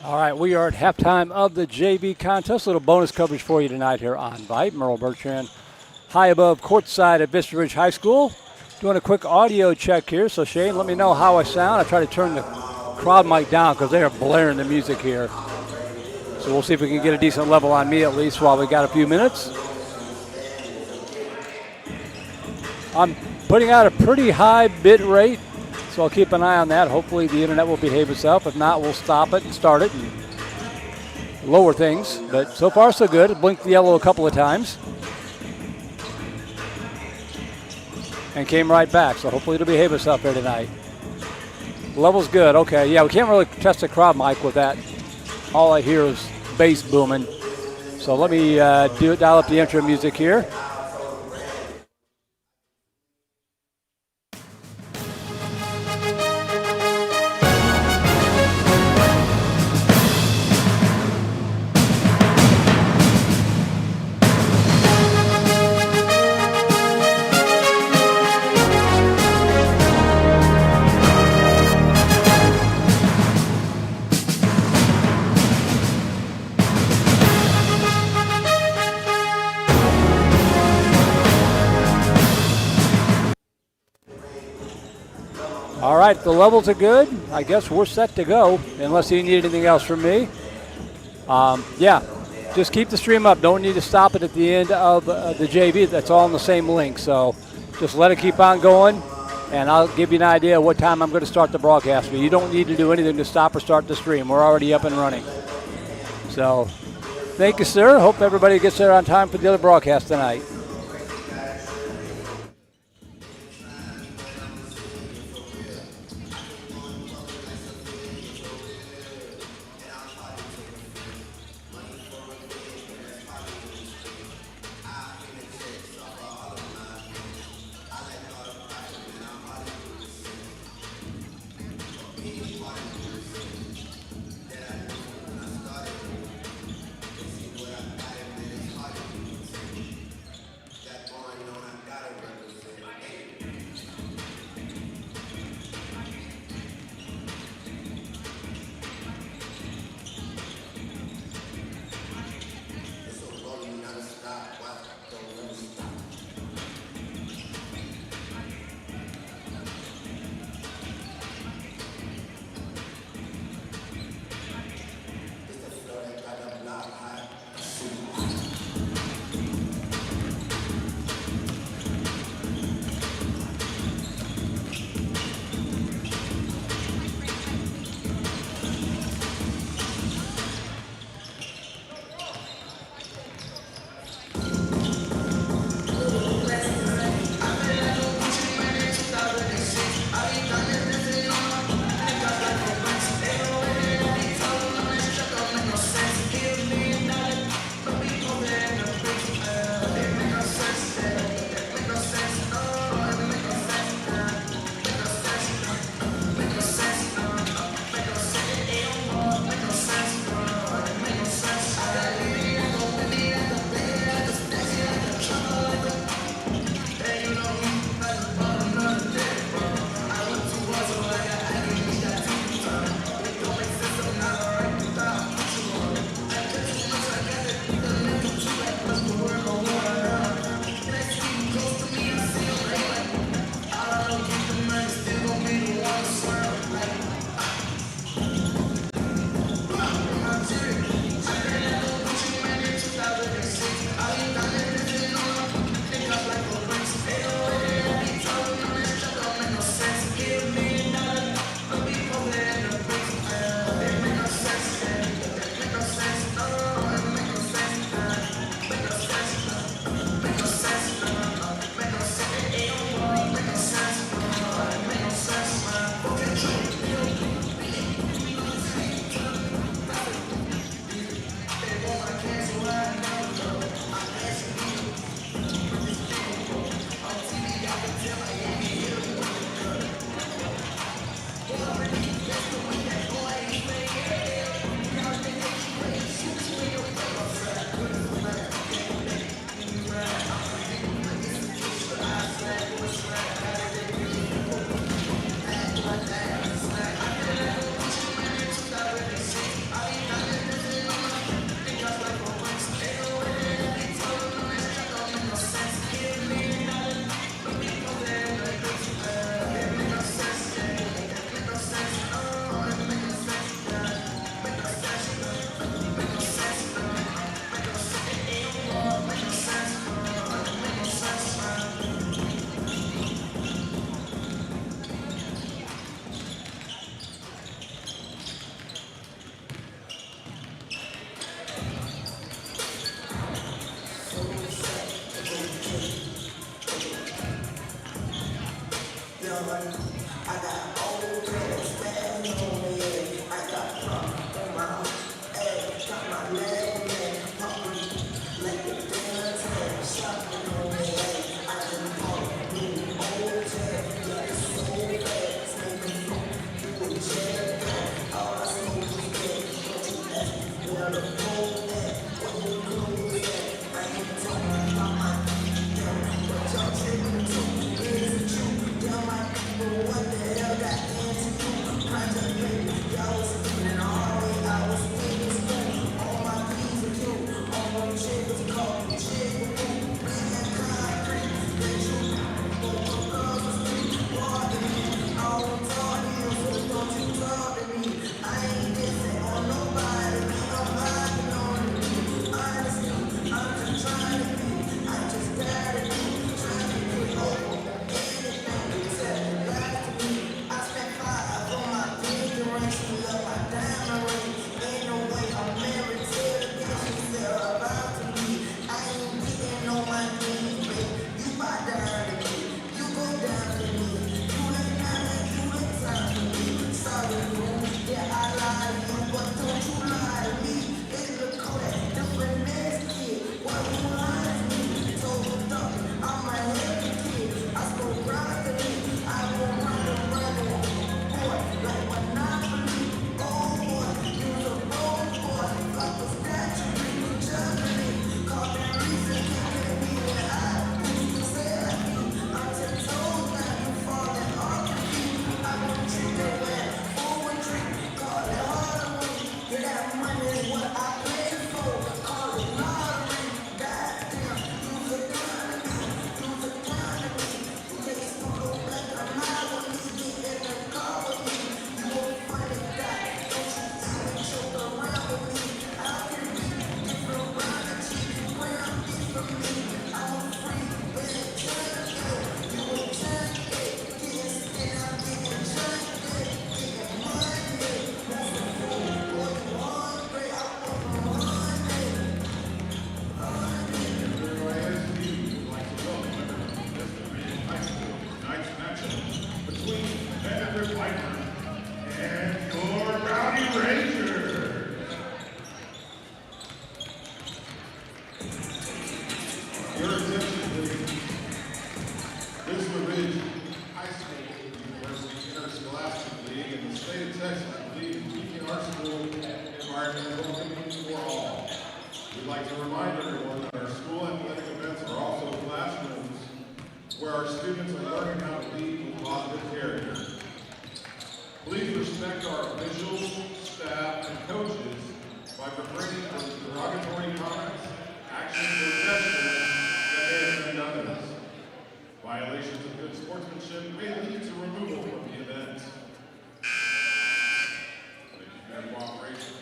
All right, we are at halftime of the JV contest. A little bonus coverage for you tonight here on Vype. Merle Bertrand, high above courtside at Vista Ridge High School. Doing a quick audio check here. So, Shane, let me know how I sound. I try to turn the crowd mic down because they are blaring the music here. So we'll see if we can get a decent level on me at least while we got a few minutes. I'm putting out a pretty high bit rate, so I'll keep an eye on that. Hopefully the internet will behave itself. If not, we'll stop it and start it and lower things. But so far, so good. It blinked the yellow a couple of times and came right back. So hopefully it'll behave itself here tonight. Level's good. Okay, yeah, we can't really test the crowd mic with that. All I hear is bass booming. So let me dial up the intro music here. All right, the levels are good. I guess we're set to go, unless you need anything else from me. Yeah, just keep the stream up. Don't need to stop it at the end of the JV. That's all on the same link. So just let it keep on going, and I'll give you an idea of what time I'm going to start the broadcast. But you don't need to do anything to stop or start the stream. We're already up and running. So thank you, sir. Hope everybody gets there on time for the other broadcast tonight. Between Vandegrift Vype and your Rowdy Rangers. Your attention, please. Vista Ridge High School University Interscholastic League in the state of Texas believes keeping our school environment welcoming for all. We'd like to remind everyone that our school athletic events are also classrooms where our students are learning how to lead with positive character. Please respect our officials, staff, and coaches by refraining from derogatory comments, actions, or gestures that may offend others. Violations of good sportsmanship may lead to removal from the event. Thank you for your cooperation.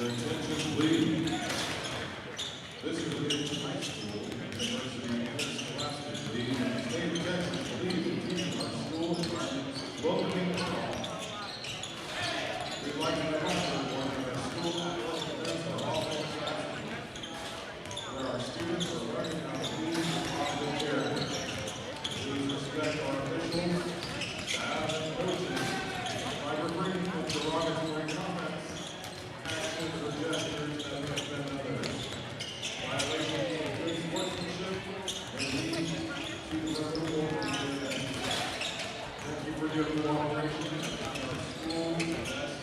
attention, please. Vista Ridge High School University Interscholastic League in the state of Texas believes in teaching our school environment welcoming for all. We'd like to remind everyone that school events are always happening, where our students are learning how to lead with positive character. Please respect our officials, staff, and coaches by refraining from derogatory comments, actions, or gestures that may offend others. Violations of good sportsmanship may lead to removal from the event. Thank you for your cooperation and our school best.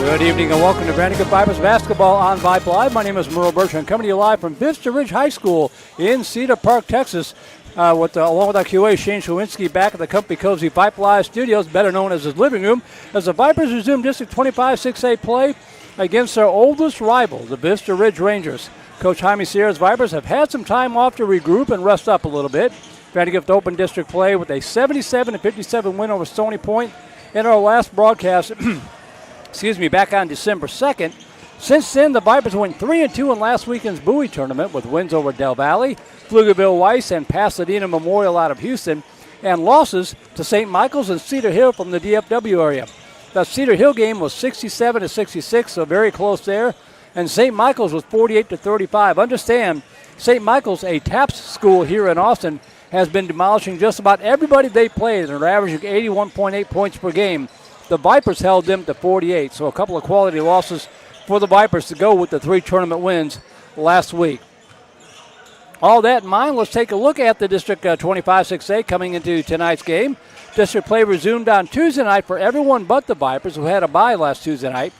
Good evening and welcome to Vandegrift Vipers basketball on Vype Live. My name is Merle Bertrand, coming to you live from Vista Ridge High School in Cedar Park, Texas, along with our QA Shane Shawinski back at the Comfy Cozy Vype Live studios, better known as his living room, as the Vipers resume District 25 6A play against their oldest rival, the Vista Ridge Rangers. Coach Jaime Sierra's Vipers have had some time off to regroup and rest up a little bit. Vandegrift opened district play with a 77-57 win over Stony Point in our last broadcast. Back on December 2nd. Since then, the Vipers went 3-2 in last weekend's Bowie tournament with wins over Del Valle, Pflugerville Weiss, and Pasadena Memorial out of Houston, and losses to St. Michael's and Cedar Hill from the DFW area. The Cedar Hill game was 67-66, so very close there, and St. Michael's was 48-35. Understand, St. Michael's, a TAPS school here in Austin, has been demolishing just about everybody they played, and they're averaging 81.8 points per game. The Vipers held them to 48, so a couple of quality losses for the Vipers to go with the 3 tournament wins last week. All that in mind, let's take a look at the District 25 6A coming into tonight's game. District play resumed on Tuesday night for everyone but the Vipers, who had a bye last Tuesday night.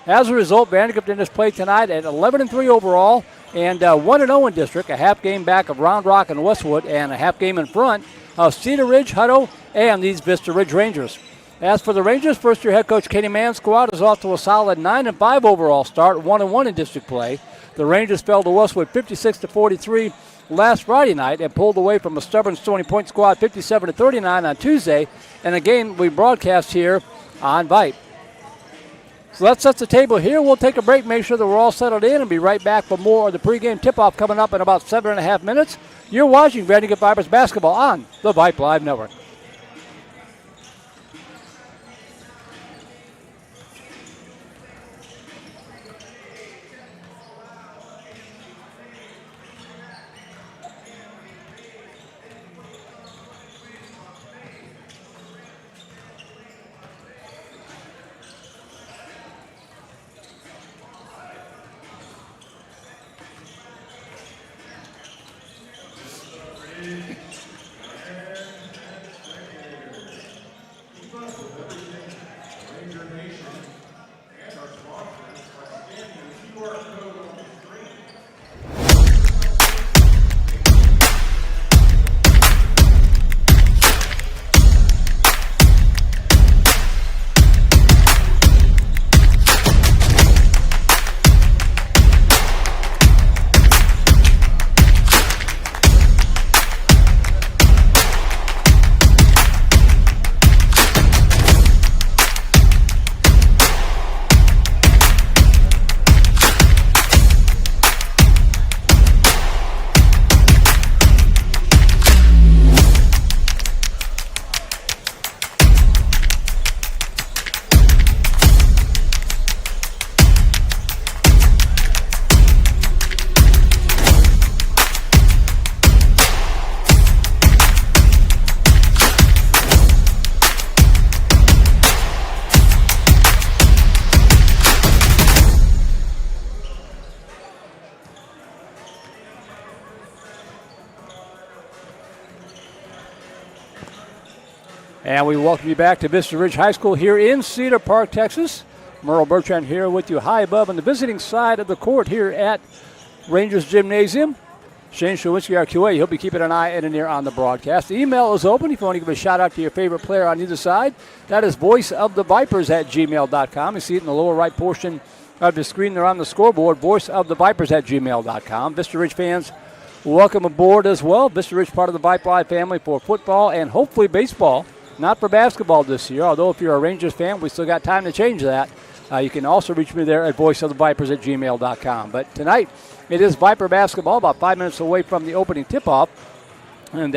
As a result, Vandegrift in this play tonight at 11-3 overall and 1-0 in district, a half game back of Round Rock and Westwood, and a half game in front of Cedar Ridge, Hutto, and these Vista Ridge Rangers. As for the Rangers, first-year head coach Kenny Mann's squad is off to a solid 9-5 overall start, 1-1 in district play. The Rangers fell to Westwood 56-43 last Friday night and pulled away from a stubborn Stony Point squad 57-39 on Tuesday, and a game we broadcast here on Vype. So that sets the table here. We'll take a break, make sure that we're all settled in, and be right back for more of the pregame tip-off coming up in about 7.5 minutes. You're watching Vandegrift Vipers basketball on the Vype Live Network. And we welcome you back to Vista Ridge High School here in Cedar Park, Texas. Merle Bertrand here with you high above on the visiting side of the court here at Rangers Gymnasium. Shane Shawinski, our QA, he'll be keeping an eye and an ear on the broadcast. The email is open if you want to give a shout-out to your favorite player on either side. That is voiceofthevipers@gmail.com. You see it in the lower right portion of the screen there on the scoreboard, voiceofthevipers@gmail.com. Vista Ridge fans, welcome aboard as well. Vista Ridge, part of the Vype Live family for football and hopefully baseball. Not for basketball this year, although if you're a Rangers fan, we still got time to change that. You can also reach me there at voiceofthevipers@gmail.com. But tonight, it is Viper basketball, about 5 minutes away from the opening tip-off. And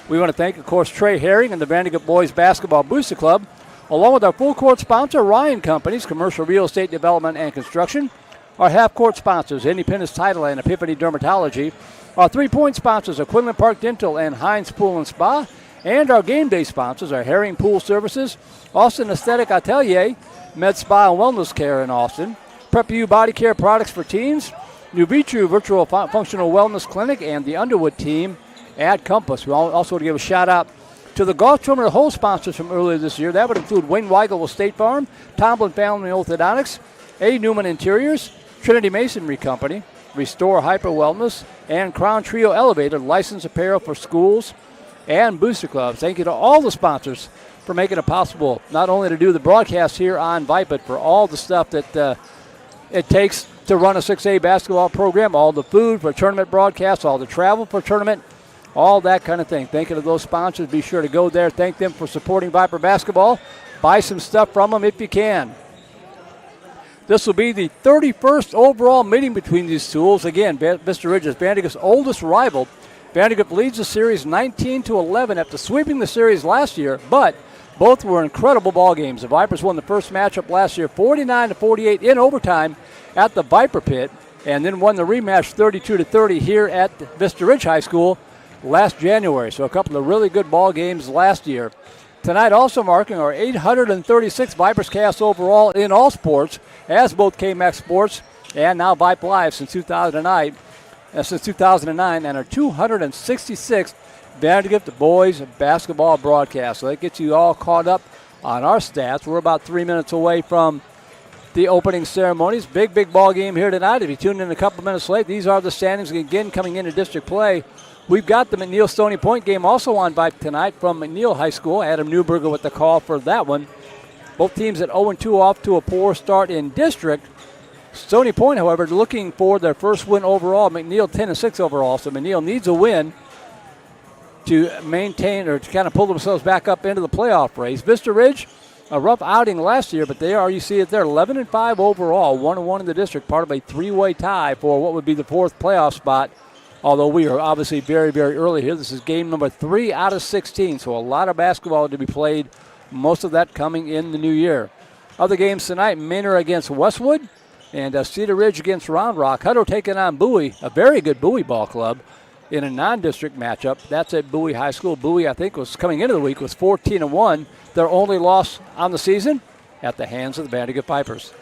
we want to thank, of course, Trey Herring and the Vandegrift Boys Basketball Booster Club, along with our full-court sponsor, Ryan Companies, Commercial Real Estate Development and Construction. Our half-court sponsors, Independence Title and Epiphany Dermatology. Our three-point sponsors are Quinlan Park Dental and Heinz Pool and Spa. And our game day sponsors are Herring Pool Services, Austin Aesthetic Atelier, Med Spa and Wellness Care in Austin, Prep U Body Care Products for Teens, New Vitru Virtual Functional Wellness Clinic, and the Underwood team at Compass. We also want to give a shout-out to the golf tournament hole sponsors from earlier this year. That would include Wayne Weigel with State Farm, Tomlin Family Orthodontics, A. Newman Interiors, Trinity Masonry Company, Restore Hyper Wellness, and Crown Trio Elevator, licensed apparel for schools and booster clubs. Thank you to all the sponsors for making it possible not only to do the broadcast here on Vype, but for all the stuff that it takes to run a 6A basketball program, all the food for tournament broadcasts, all the travel for tournament, all that kind of thing. Thank you to those sponsors. Be sure to go there. Thank them for supporting Viper basketball. Buy some stuff from them if you can. This will be the 31st overall meeting between these schools. Again, Vista Ridge is Vandegrift's oldest rival. Vandegrift leads the series 19-11 after sweeping the series last year, but both were incredible ball games. The Vipers won the first matchup last year 49-48 in overtime at the Viper Pit, and then won the rematch 32-30 here at Vista Ridge High School last January. So a couple of really good ball games last year. Tonight also marking our 836th Vipers cast overall in all sports, as both KMAX Sports and now Vype Live since 2009. Since 2009, and our 266th Vandegrift Boys basketball broadcast. So that gets you all caught up on our stats. We're about 3 minutes away from the opening ceremonies. Big ball game here tonight. If you tuned in a couple minutes late, these are the standings again coming into district play. We've got the McNeil Stony Point game also on Vype tonight from McNeil High School. Adam Newberger with the call for that one. Both teams at 0-2 off to a poor start in district. Stony Point, however, looking for their first win overall. McNeil 10-6 overall, so McNeil needs a win to maintain or to kind of pull themselves back up into the playoff race. Vista Ridge, a rough outing last year, but you see it there, 11-5 overall, 1-1 in the district, part of a three-way tie for what would be the fourth playoff spot, although we are obviously very, very early here. This is game number 3 out of 16, so a lot of basketball to be played, most of that coming in the new year. Other games tonight, Manor against Westwood, and Cedar Ridge against Round Rock. Hutto taking on Bowie, a very good Bowie ball club, in a non-district matchup. That's at Bowie High School. Bowie, I think, was coming into the week was 14-1. Their only loss on the season at the hands of the Vandegrift Vipers.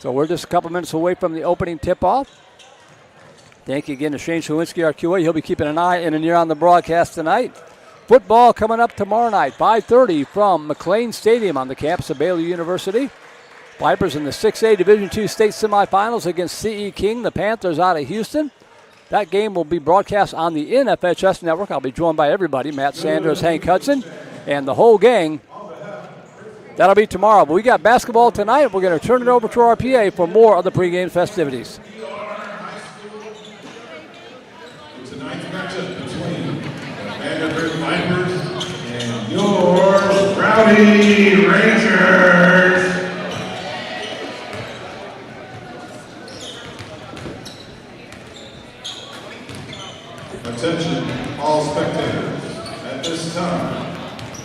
So we're just a couple minutes away from the opening tip-off. Thank you again to Shane Shawinski, our QA. He'll be keeping an eye and an ear on the broadcast tonight. Football coming up tomorrow night, 5:30 from McLean Stadium on the campus of Baylor University. Vipers in the 6A Division II state semifinals against C.E. King, the Panthers out of Houston. That game will be broadcast on the NFHS network. I'll be joined by everybody, Matt Sanders, Hank Hudson, and the whole gang. That'll be tomorrow. But we got basketball tonight. We're going to turn it over to our PA for more of the pregame festivities. Tonight's matchup between the Vandegrift Vipers and your Rowdy Rangers. Attention, all spectators. At this time,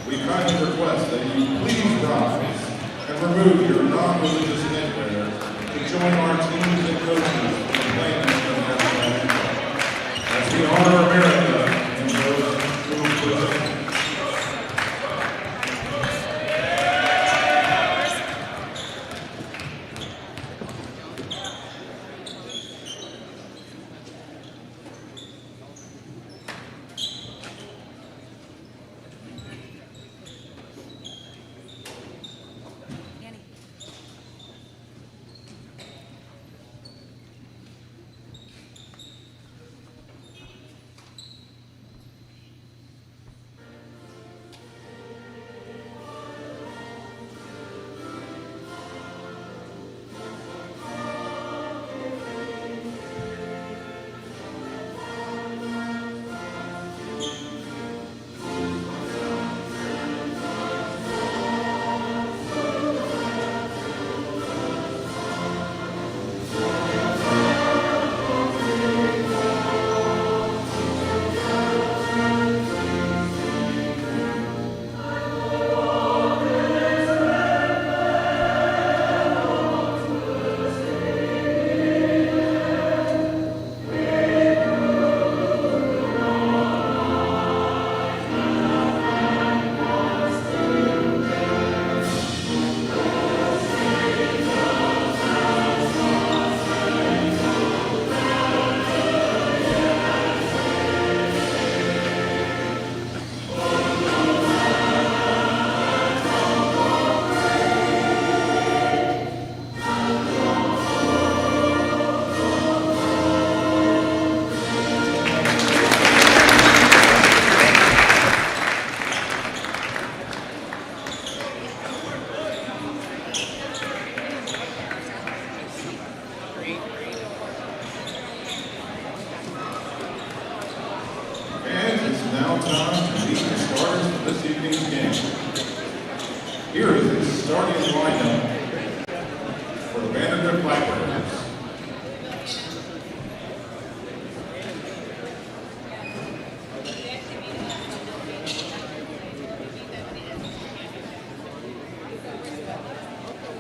we kindly request that you please rise and remove your non-religious headwear to join our teams and coaches in playing the national anthem as we honor America and those who protect it. time to meet the starters for this evening's game. Here is the starting lineup for the Vandegrift Vipers.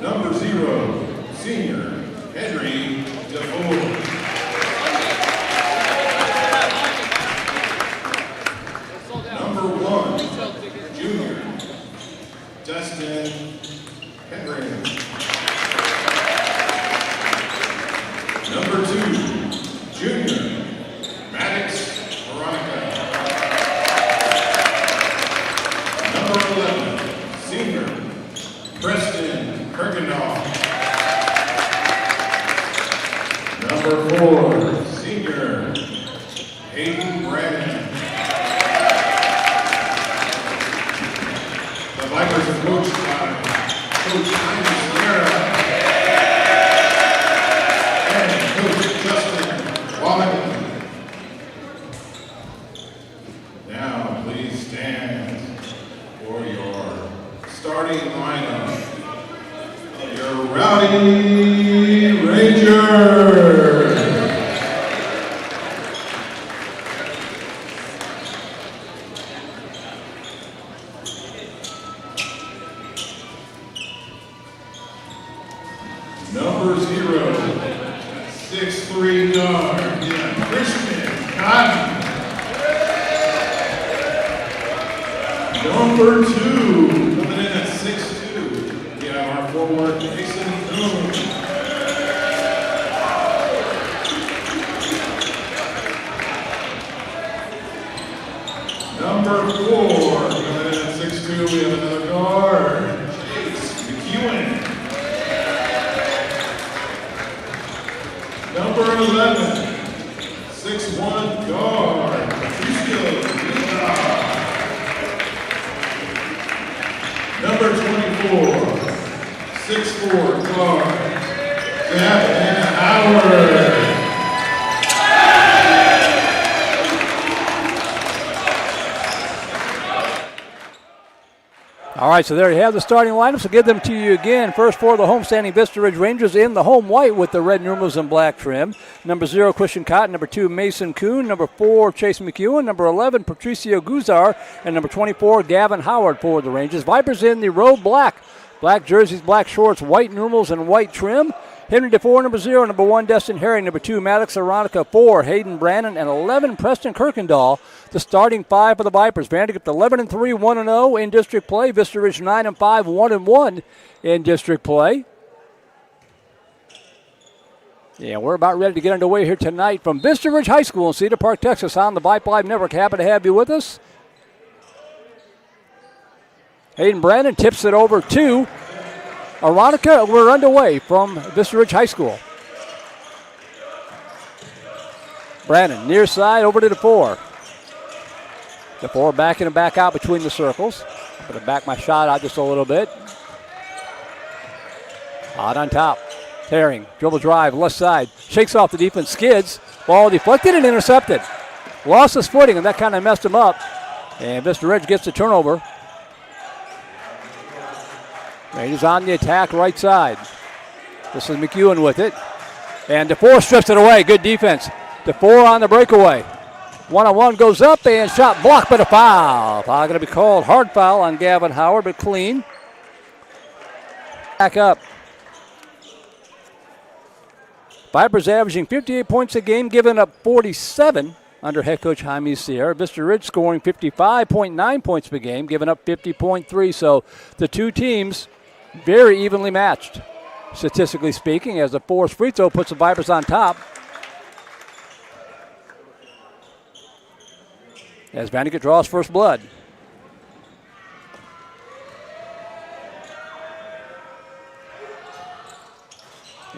Number 0, senior Henry DeFore. Number 1, junior Dustin Henry. Number 2, junior Maddox Veronica. Number 11, senior Preston Kirkendall. Number 4, senior Hayden Brandon. The Vipers are coached by Coach Heinz Rivera and Coach Justin Womack. Now, please stand for your starting lineup. Your Rowdy Rangers. Number 0, 6'3" guard, Christian Cotton. Number 2, coming in at 6'2", we have our forward Mason Coon. Number 4, coming in at 6'2", we have another guard, Chase McEwen. Number 11, 6'1" guard, Vista. Number 24, 6'4" guard, Gavin Howard. All right, so there you have the starting lineups. I'll give them to you again. First for the homestanding Vista Ridge Rangers in the home white with the red numerals and black trim. Number 0, Christian Cotton. Number 2, Mason Kuhn. Number 4, Chase McEwen. Number 11, Patricio Guzar. And number 24, Gavin Howard for the Rangers. Vipers in the road black. Black jerseys, black shorts, white numerals, and white trim. Henry DeFore, number 0. Number 1, Destin Herring. Number 2, Maddox Veronica. 4, Hayden Brandon. And 11, Preston Kirkendall. The starting 5 for the Vipers. Vandegrift 11-3, 1-0 in district play. Vista Ridge 9-5, 1-1 in district play. Yeah, we're about ready to get underway here tonight from Vista Ridge High School in Cedar Park, Texas on the Vype Live Network. Happy to have you with us. Hayden Brandon tips it over to Veronica. We're underway from Vista Ridge High School. Brandon near side over to DeFore. DeFore backing and back out between the circles. I'm going to back my shot out just a little bit. Out on top. Herring, dribble drive, left side. Shakes off the defense, skids. Ball deflected and intercepted. Lost his footing, and that kind of messed him up. And Vista Ridge gets the turnover. Rangers on the attack, right side. This is McEwen with it. And DeFore strips it away. Good defense. DeFore on the breakaway. One-on-one goes up and shot blocked, but a foul. Foul going to be called. Hard foul on Gavin Howard, but clean. Back up. Vipers averaging 58 points a game, giving up 47 under head coach Jaime Sierra. Vista Ridge scoring 55.9 points per game, giving up 50.3. So the two teams very evenly matched, statistically speaking, as the forced free throw puts the Vipers on top. As Vandegrift draws first blood.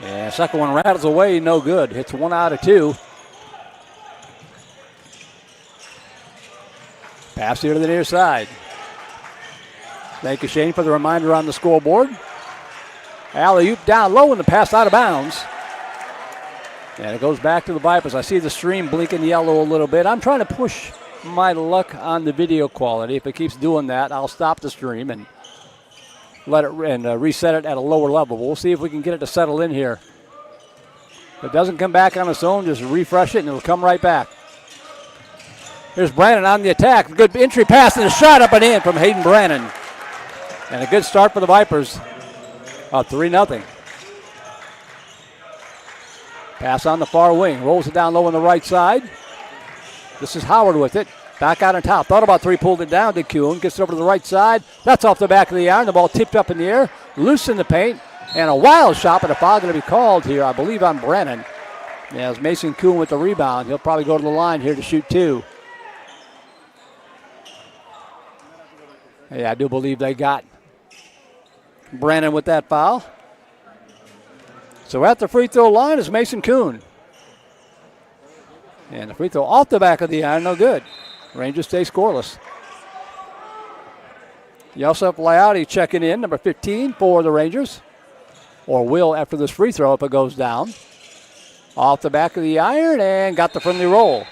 Yeah, second one rattles away, no good. Hits 1 out of 2. Pass here to the near side. Thank you, Shane, for the reminder on the scoreboard. Alley-oop down low and the pass out of bounds. And it goes back to the Vipers. I see the stream blinking yellow a little bit. I'm trying to push my luck on the video quality. If it keeps doing that, I'll stop the stream and let it reset it at a lower level. We'll see if we can get it to settle in here. If it doesn't come back on its own, just refresh it and it'll come right back. Here's Brannon on the attack. Good entry pass and a shot up and in from Hayden Brannon. And a good start for the Vipers. Up 3-0. Pass on the far wing. Rolls it down low on the right side. This is Howard with it. Back out on top. Thought about three, pulled it down to Kuhn. Gets it over to the right side. That's off the back of the iron. The ball tipped up in the air. Loose in the paint. And a wild shot, but a foul going to be called here, I believe, on Brennan. Yeah, it's Mason Kuhn with the rebound. He'll probably go to the line here to shoot two. Yeah, I do believe they got Brennan with that foul. So at the free throw line is Mason Kuhn. And the free throw off the back of the iron, no good. Rangers stay scoreless. Yosef Layouti checking in, number 15 for the Rangers. Or will after this free throw if it goes down. Off the back of the iron and got the friendly roll.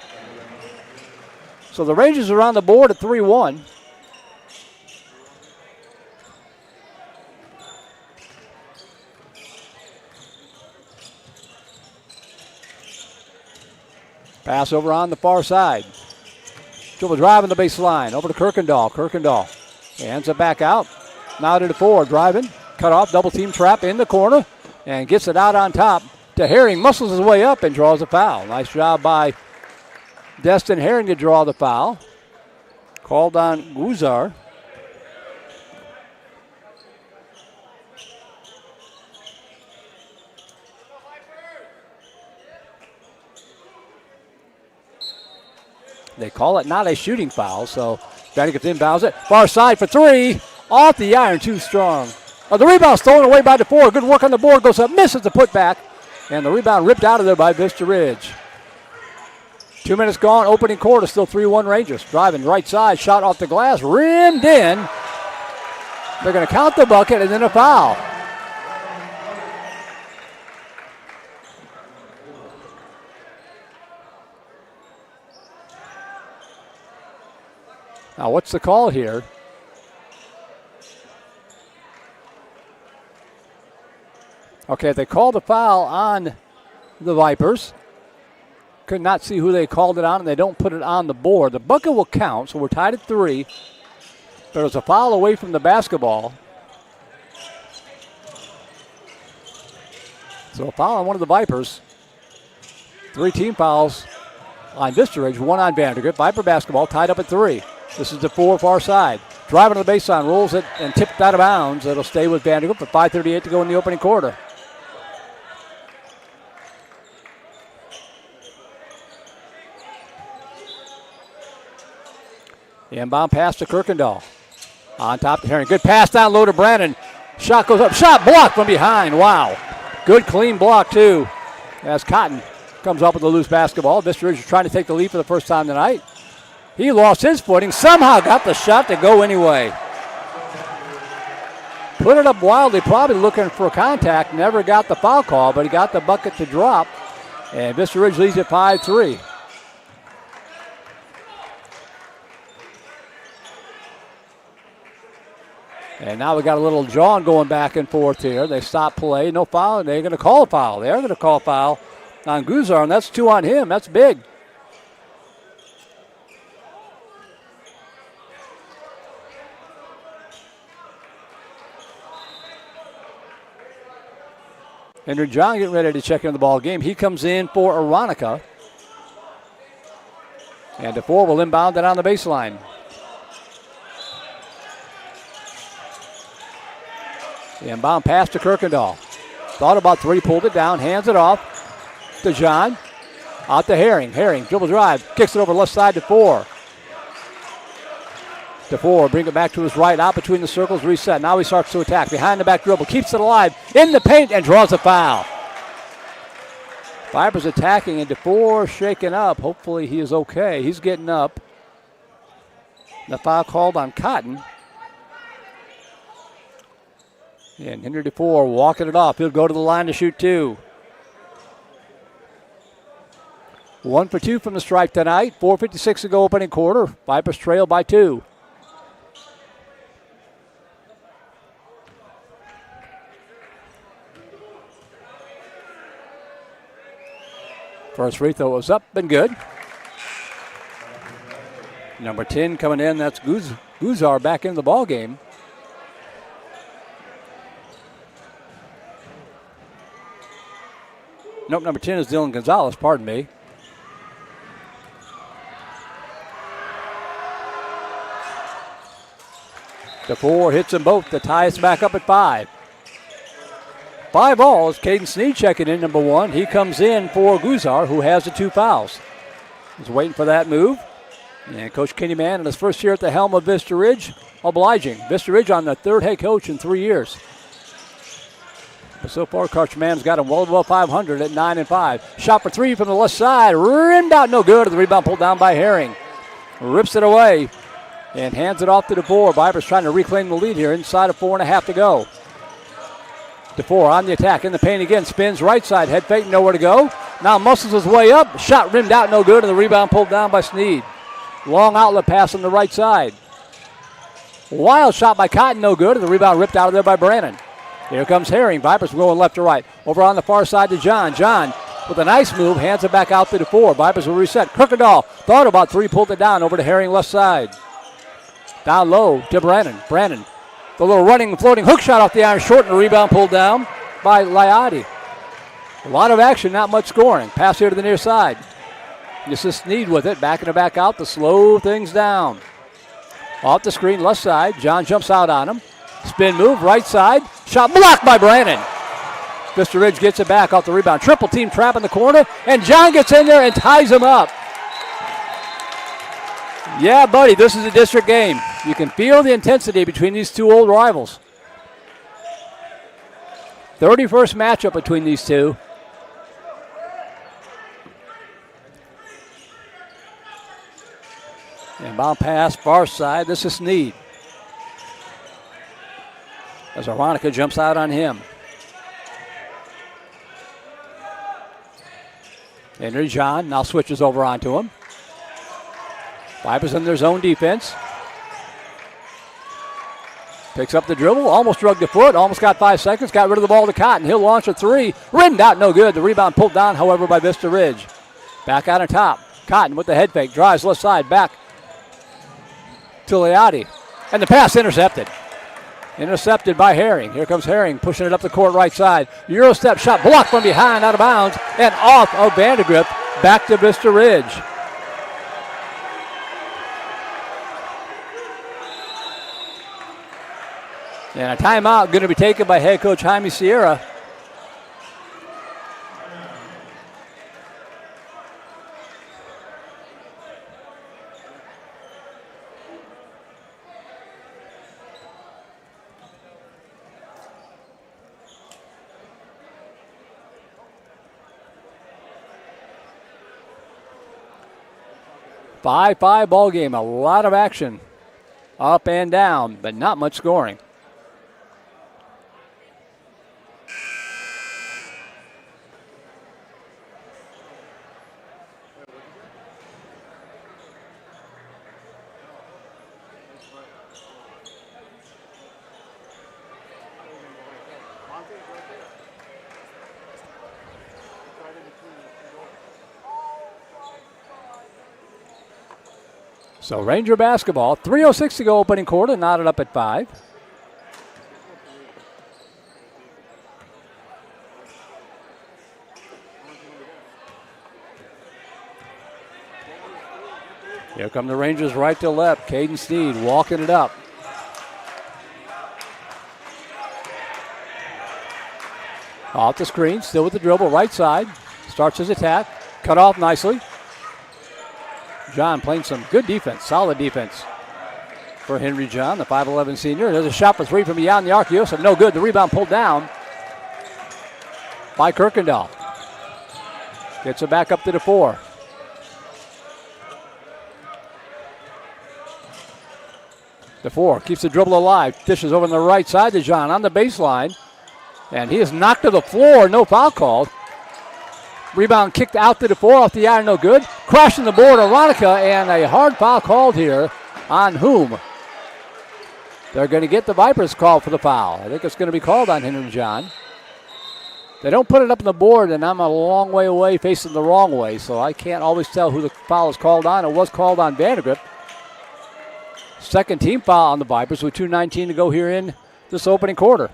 So the Rangers are on the board at 3-1. Pass over on the far side. Dribble driving the baseline. Over to Kirkendall. Kirkendall hands it back out. Now to the four. Driving. Cut off. Double team trap in the corner. And gets it out on top to Herring. Muscles his way up and draws a foul. Nice job by Destin Herring to draw the foul. Called on Guzar. They call it not a shooting foul, so Vandegrift inbounds it. Far side for three. Off the iron, too strong. The rebound stolen away by DeFore. Good work on the board. Goes up, misses the putback. And the rebound ripped out of there by Vista Ridge. 2 minutes gone. Opening quarter, still 3-1 Rangers. Driving right side, shot off the glass, rimmed in. They're going to count the bucket and then a foul. Now, what's the call here? Okay, they called a foul on the Vipers. Could not see who they called it on, and they don't put it on the board. The bucket will count, so we're tied at 3. There was a foul away from the basketball. So a foul on one of the Vipers. 3 team fouls on Vista Ridge, 1 on Vandegrift. Viper basketball tied up at 3. This is the 4 far side. Driving to the baseline, rolls it and tipped out of bounds. It'll stay with Vandegrift with 5:38 to go in the opening quarter. The inbound pass to Kirkendall. On top to Herring. Good pass down low to Brannon. Shot goes up. Shot blocked from behind. Wow. Good clean block, too. As Cotton comes up with a loose basketball. Vista Ridge is trying to take the lead for the first time tonight. He lost his footing. Somehow got the shot to go anyway. Put it up wildly, probably looking for contact. Never got the foul call, but he got the bucket to drop. And Vista Ridge leads at 5-3. And now we got a little jawing going back and forth here. They stop play, no foul, and they're going to call a foul. They're going to call a foul on Guzar, and that's 2 on him. That's big. Andrew John getting ready to check into the ball game. He comes in for Aronica. And DeFore will inbound it on the baseline. The inbound pass to Kirkendall. Thought about 3, pulled it down, hands it off to John. Out to Herring. Herring, dribble drive, kicks it over left side to 4. DeFore bring it back to his right, out between the circles, reset. Now he starts to attack. Behind the back dribble, keeps it alive, in the paint, and draws a foul. Vipers attacking, and DeFore shaken up. Hopefully he is okay. He's getting up. The foul called on Cotton. And Henry DeFore walking it off. He'll go to the line to shoot 2. 1 for 2 from the stripe tonight. 4:56 to go opening quarter. Vipers trail by 2. First free throw was up and good. Number 10 coming in, that's Guzar back in the ball game. Nope, number 10 is Dylan Gonzalez, pardon me. The 4 hits them both to tie us back up at 5. 5 all is Caden Sneed checking in, number 1. He comes in for Guzar, who has the 2 fouls. He's waiting for that move. And Coach Kenny Mann, in his first year at the helm of Vista Ridge, obliging. Vista Ridge on the 3rd head coach in 3 years. But so far, Coach Mann's got him well above 500 at 9-5. Shot for 3 from the left side. Rimmed out, no good. The rebound pulled down by Herring. Rips it away and hands it off to DeVore. Vipers trying to reclaim the lead here inside of 4.5 to go. DeVore on the attack in the paint again. Spins right side. Head fake, nowhere to go. Now muscles his way up. Shot rimmed out, no good. And the rebound pulled down by Sneed. Long outlet pass on the right side. Wild shot by Cotton, no good. And the rebound ripped out of there by Brannon. Here comes Herring. Vipers going left to right. Over on the far side to John. John with a nice move. Hands it back out to DeVore. Vipers will reset. Kirkendall thought about 3. Pulled it down over to Herring left side. Down low to Brannon. Brannon. The little running, floating hook shot off the iron short, and the rebound pulled down by Liotti. A lot of action, not much scoring. Pass here to the near side. This is Sneed with it, backing it back out to slow things down. Off the screen, left side. John jumps out on him. Spin move, right side. Shot blocked by Brannon. Vista Ridge gets it back off the rebound. Triple team trap in the corner, and John gets in there and ties him up. Yeah, buddy, this is a district game. You can feel the intensity between these two old rivals. 31st matchup between these two. Inbound pass, far side. This is Sneed. As Aronica jumps out on him. Henry John now switches over onto him. Vipers in their zone defense. Picks up the dribble, almost drug the foot, almost got 5 seconds, got rid of the ball to Cotton. He'll launch a 3. Rimmed out, no good. The rebound pulled down, however, by Vista Ridge. Back out on top. Cotton with the head fake, drives left side, back to Liotti. And the pass intercepted. Intercepted by Herring. Here comes Herring, pushing it up the court right side. Euro step shot blocked from behind, out of bounds, and off of Vandegrift, back to Vista Ridge. And a timeout going to be taken by head coach Jaime Sierra. Five ball game, a lot of action up and down, but not much scoring. So Ranger basketball, 3:06 to go opening quarter, knotted up at 5. Here come the Rangers right to left. Caden Sneed walking it up. Off the screen, still with the dribble, right side. Starts his attack, cut off nicely. John playing some good defense, solid defense for Henry John, the 5'11 senior. There's a shot for 3 from beyond the arc. Yosef, no good. The rebound pulled down by Kirkendall. Gets it back up to the 4. The 4 keeps the dribble alive. Dishes over on the right side to John on the baseline. And he is knocked to the floor. No foul called. Rebound kicked out to DeFore off the iron, no good. Crashing the board, Aronica, and a hard foul called here on whom? They're going to get the Vipers called for the foul. I think it's going to be called on Henry John. They don't put it up on the board, and I'm a long way away facing the wrong way, so I can't always tell who the foul is called on. It was called on Vandegrift. Second team foul on the Vipers with 2:19 to go here in this opening quarter.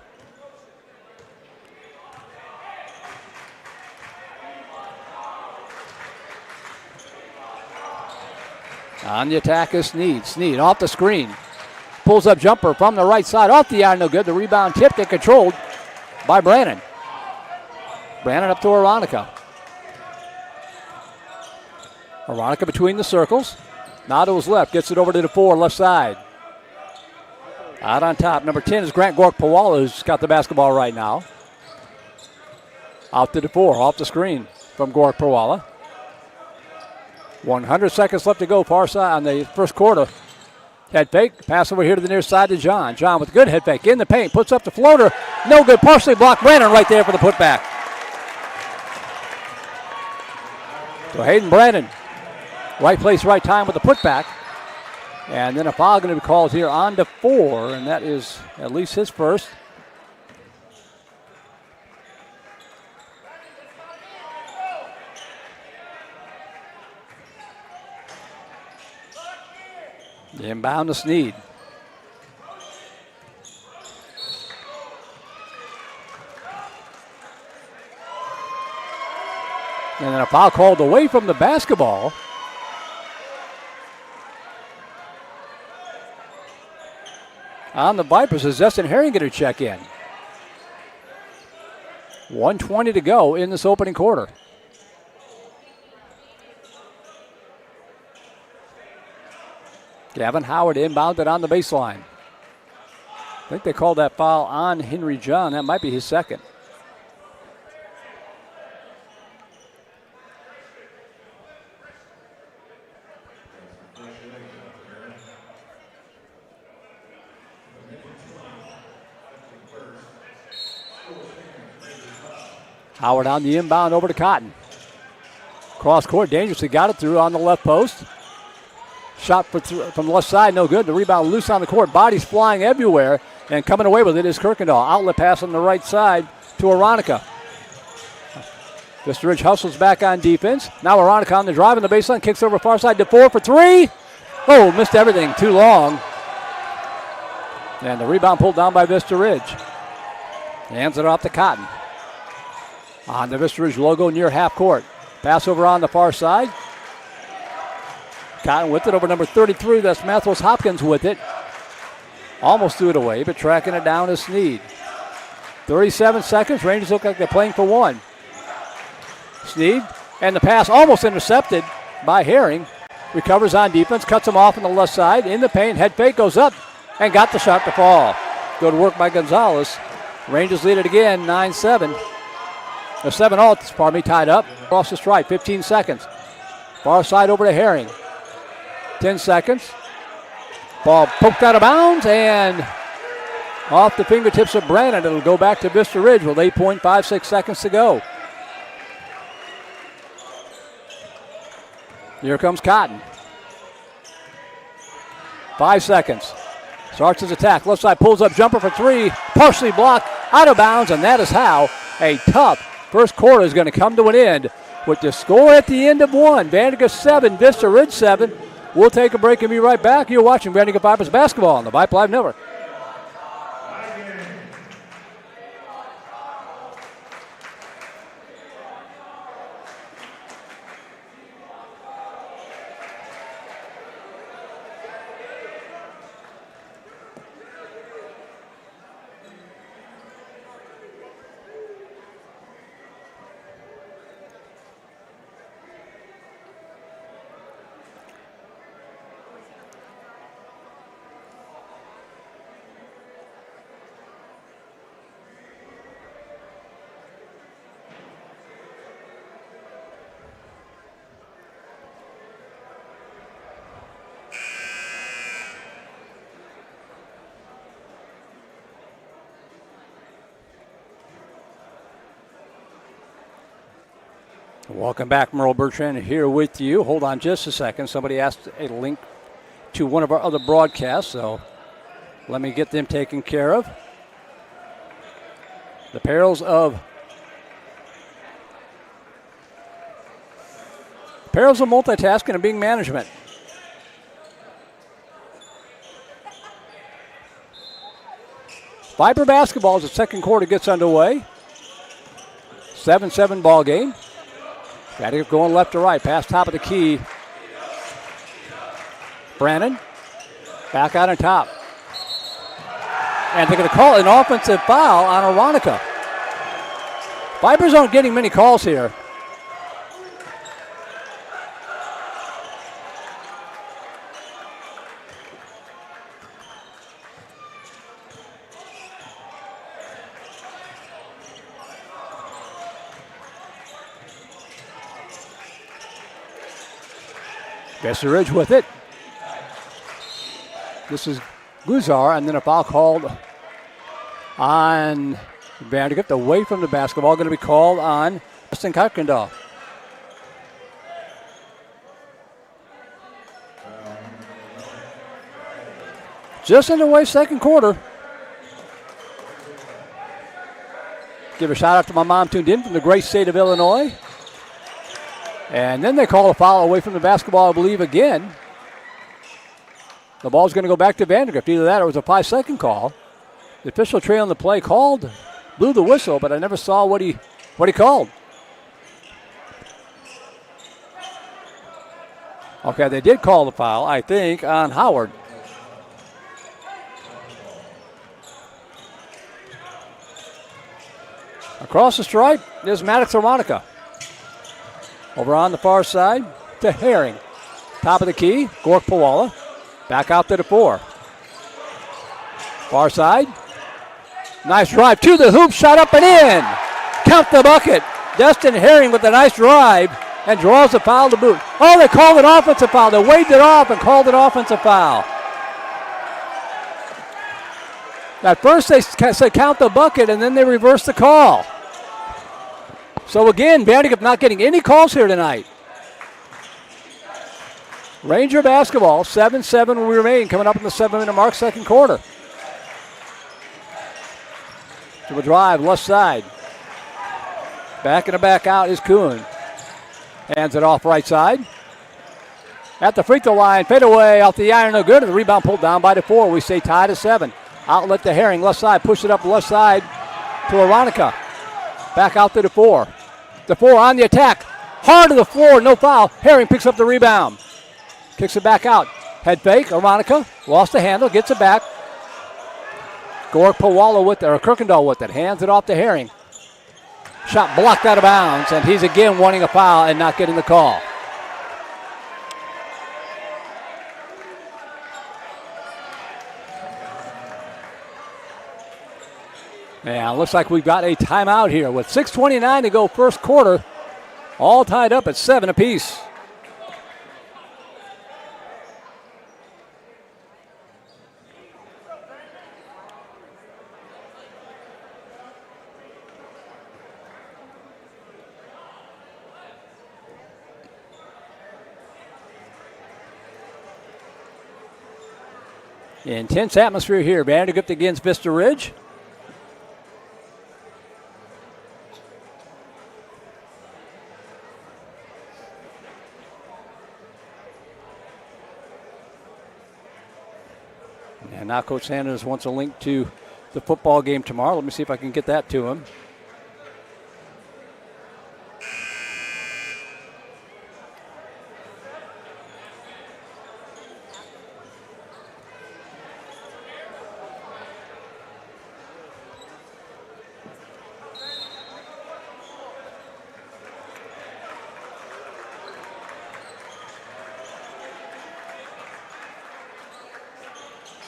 On the attack is Sneed. Sneed off the screen. Pulls up jumper from the right side. Off the iron, no good. The rebound tipped and controlled by Brannon. Brannon up to Aronica. Aronica between the circles. Now to his left. Gets it over to DeFore, left side. Out on top. Number 10 is Grant Gork-Pawala, who's got the basketball right now. Out to DeFore. Off the screen from Gork-Pawala. 100 seconds left to go, far side on the first quarter. Head fake, pass over here to the near side to John. John with a good head fake in the paint, puts up the floater. No good, partially blocked. Brannon right there for the putback. So Hayden Brannon, right place, right time with the putback. And then a foul going to be called here on DeFore, and that is at least his first. The inbound to Sneed. And then a foul called away from the basketball. On the Vipers is Destin Herring going to check in. 1:20 to go in this opening quarter. Gavin Howard inbounded on the baseline. I think they called that foul on Henry John. That might be his second. Howard on the inbound over to Cotton. Cross court, dangerously got it through on the left post. Shot from the left side, no good. The rebound loose on the court. Bodies flying everywhere. And coming away with it is Kirkendall. Outlet pass on the right side to Aronica. Vista Ridge hustles back on defense. Now Aronica on the drive on the baseline. Kicks over far side to DeFore for three. Oh, missed everything. Too long. And the rebound pulled down by Vista Ridge. Hands it off to Cotton. On the Vista Ridge logo near half court. Pass over on the far side. Cotton with it over number 33. That's Mathos Hopkins with it. Almost threw it away, but tracking it down is Sneed. 37 seconds. Rangers look like they're playing for one. Sneed, and the pass almost intercepted by Herring. Recovers on defense, cuts him off on the left side. In the paint, head fake goes up, and got the shot to fall. Good work by Gonzalez. Rangers lead it again, 9-7. Or 7-all, pardon me, tied up. Across the stripe, 15 seconds. Far side over to Herring. 10 seconds. Ball poked out of bounds and off the fingertips of Brannon. It'll go back to Vista Ridge with 8.56 seconds to go. Here comes Cotton. 5 seconds. Starts his attack. Left side pulls up jumper for three. Partially blocked out of bounds, and that is how a tough first quarter is going to come to an end with the score at the end of one. Vandegrift 7, Vista Ridge 7. We'll take a break and be right back. You're watching Vandegrift Vipers basketball on the Vype Live Network. Welcome back, Merle Bertrand here with you. Hold on just a second. Somebody asked a link to one of our other broadcasts, so let me get them taken care of. The perils of multitasking and being management. Viper basketball as the second quarter gets underway. 7-7 ball game. Vandegrift going left to right, past top of the key. Brannon back out on top. And they're going to call an offensive foul on Aronica. Vipers aren't getting many calls here. Vista Ridge with it. This is Guzar, and then a foul called on Vandegrift away from the basketball. Going to be called on Justin Kuykendall. Just underway second quarter. Give a shout out to my mom tuned in from the great state of Illinois. And then they call a foul away from the basketball, I believe, again. The ball's going to go back to Vandegrift. Either that or it was a 5-second call. The official trailing the play blew the whistle, but I never saw what he called. Okay, they did call the foul, I think, on Howard. Across the stripe is Maddox Aronica. Over on the far side to Herring. Top of the key, Gork Pawala. Back out to the 4. Far side. Nice drive to the hoop, shot up and in. Count the bucket. Destin Herring with a nice drive and draws the foul to boot. Oh, they called an offensive foul. They waved it off and called an offensive foul. At first they said count the bucket and then they reversed the call. So again, Vandegrift not getting any calls here tonight. Ranger basketball, 7-7 will remain, coming up in the 7-minute mark, second quarter. To the drive, left side. Back and a back out is Kuhn. Hands it off right side. At the free throw line, fade away off the iron, no good. The rebound pulled down by the 4. We stay tied at 7. Outlet to Herring, left side, push it up left side to Aronica. Back out to the 4. The 4 on the attack. Hard to the floor, no foul. Herring picks up the rebound. Kicks it back out. Head fake, Aronica. Lost the handle, gets it back. Gork Pawala with it, or Kuykendall with it. Hands it off to Herring. Shot blocked out of bounds, and he's again wanting a foul and not getting the call. Yeah, looks like we've got a timeout here with 6:29 to go first quarter. All tied up at 7 apiece. Intense atmosphere here. Vandegrift against Vista Ridge. And now Coach Sanders wants a link to the football game tomorrow. Let me see if I can get that to him.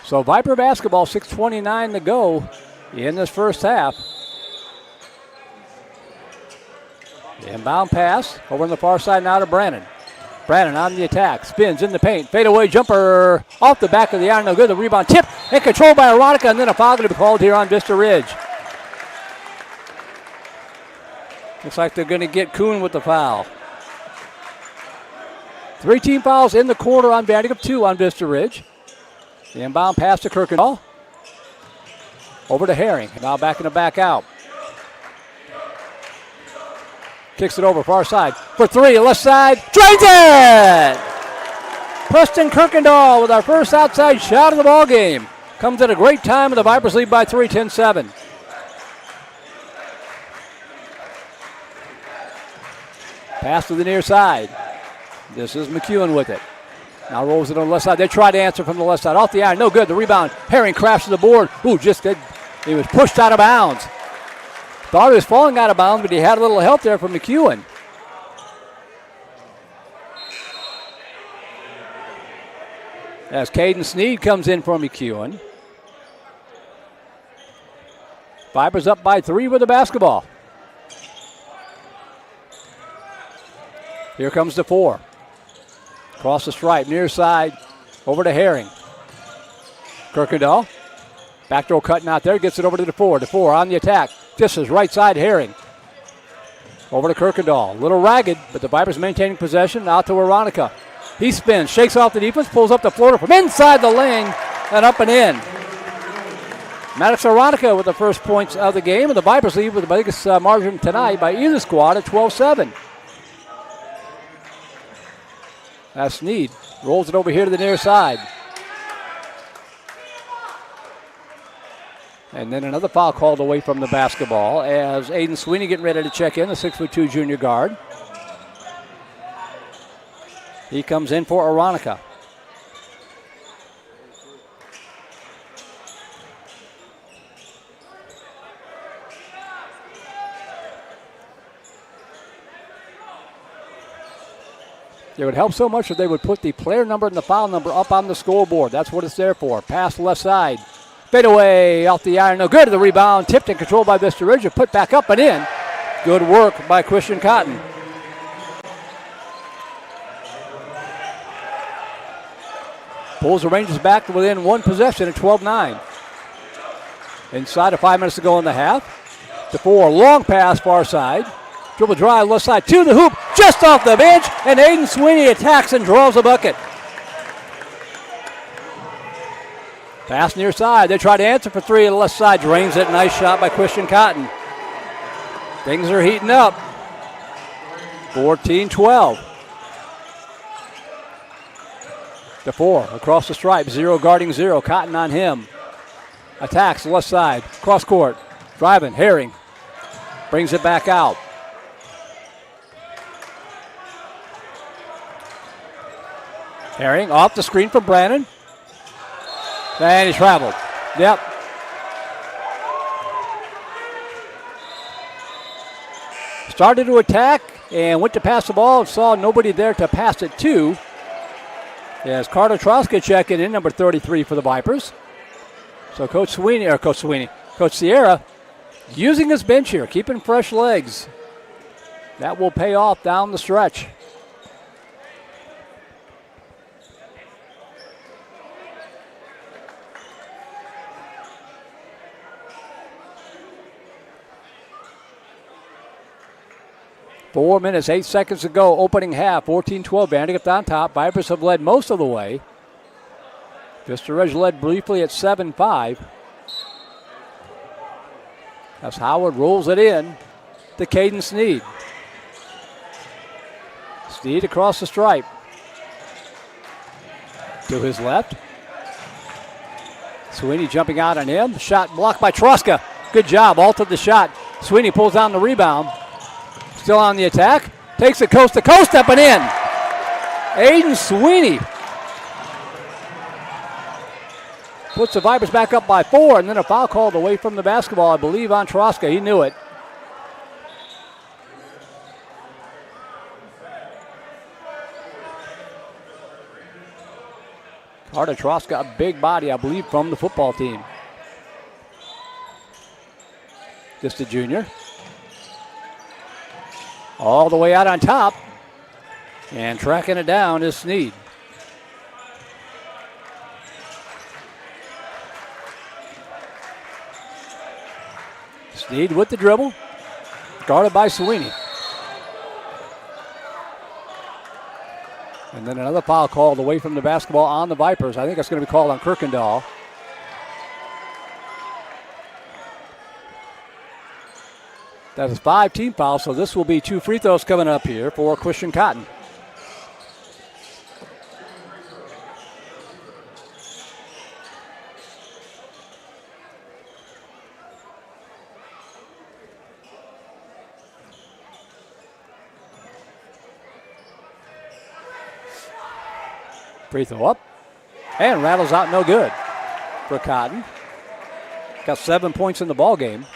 So Viper basketball, 6:29 to go in this first half. The inbound pass over on the far side now to Brannon. Brannon on the attack, spins in the paint, fadeaway jumper off the back of the iron, no good. The rebound tip and controlled by Aronica, and then a foul to be called here on Vista Ridge. Looks like they're going to get Kuhn with the foul. 3 team fouls in the quarter on Vandegrift, 2 on Vista Ridge. The inbound pass to Kirkendall. Over to Herring. Now back in the back out. Kicks it over far side for 3. Left side. Drains it! Preston Kirkendall with our first outside shot of the ball game. Comes at a great time, and the Vipers lead by 3, 10-7. Pass to the near side. This is McEwen with it. Now rolls it on the left side. They try to answer from the left side. Off the iron. No good. The rebound. Herring crashes the board. Ooh, just did. He was pushed out of bounds. Thought he was falling out of bounds, but he had a little help there from McEwen. As Caden Sneed comes in for McEwen. Vipers up by 3 with the basketball. Here comes the 4. Across the stripe, near side, over to Herring. Kirkendall. Backdoor cutting out there, gets it over to the 4. The 4 on the attack. Just his right side, Herring. Over to Kirkendall. A little ragged, but the Vipers maintaining possession. Out to Aronica. He spins, shakes off the defense, pulls up the floater from inside the lane and up and in. Maddox Aronica with the first points of the game, and the Vipers lead with the biggest margin tonight by either squad at 12-7. That's Sneed. Rolls it over here to the near side. And then another foul called away from the basketball as Aiden Sweeney getting ready to check in, the 6'2" junior guard. He comes in for Aronica. It would help so much if they would put the player number and the foul number up on the scoreboard. That's what it's there for. Pass left side. Fade away off the iron. No good. The rebound tipped and controlled by Vista Ridge. Put back up and in. Good work by Christian Cotton. Pulls the Rangers back to within 1 possession at 12-9. Inside of 5 minutes to go in the half. The 4. Long pass far side. Dribble drive left side to the hoop. Just off the bench. And Aiden Sweeney attacks and draws a bucket. Pass near side. They try to answer for 3 on the left side. Drains it. Nice shot by Christian Cotton. Things are heating up. 14-12. The 4 across the stripe. 0 guarding 0. Cotton on him. Attacks left side. Cross court. Driving. Herring. Brings it back out. Herring off the screen from Brandon. And he traveled. Yep. Started to attack and went to pass the ball and saw nobody there to pass it to. As Carter Troska checking in, number 33 for the Vipers. So Coach Sierra using his bench here, keeping fresh legs. That will pay off down the stretch. Four minutes, 8 seconds to go. Opening half, 14-12. Vandegrift on top. Vipers have led most of the way. Vista Ridge led briefly at 7-5. As Howard rolls it in to Caden Sneed. Sneed across the stripe. To his left. Sweeney jumping out on him. Shot blocked by Troska. Good job. Altered the shot. Sweeney pulls down the rebound. Still on the attack. Takes it coast to coast, up and in. Aiden Sweeney puts the Vipers back up by 4, and then a foul called away from the basketball, I believe, on Troska. He knew it. Carter Troska, a big body, I believe, from the football team. Just a junior. All the way out on top. And tracking it down is Sneed. Sneed with the dribble. guarded by Sweeney. And then another foul called away from the basketball on the Vipers. I think that's going to be called on Kirkendall. That is 5 team fouls, so this will be 2 free throws coming up here for Christian Cotton. Free throw up and rattles out, no good for Cotton. Got 7 points in the ball game.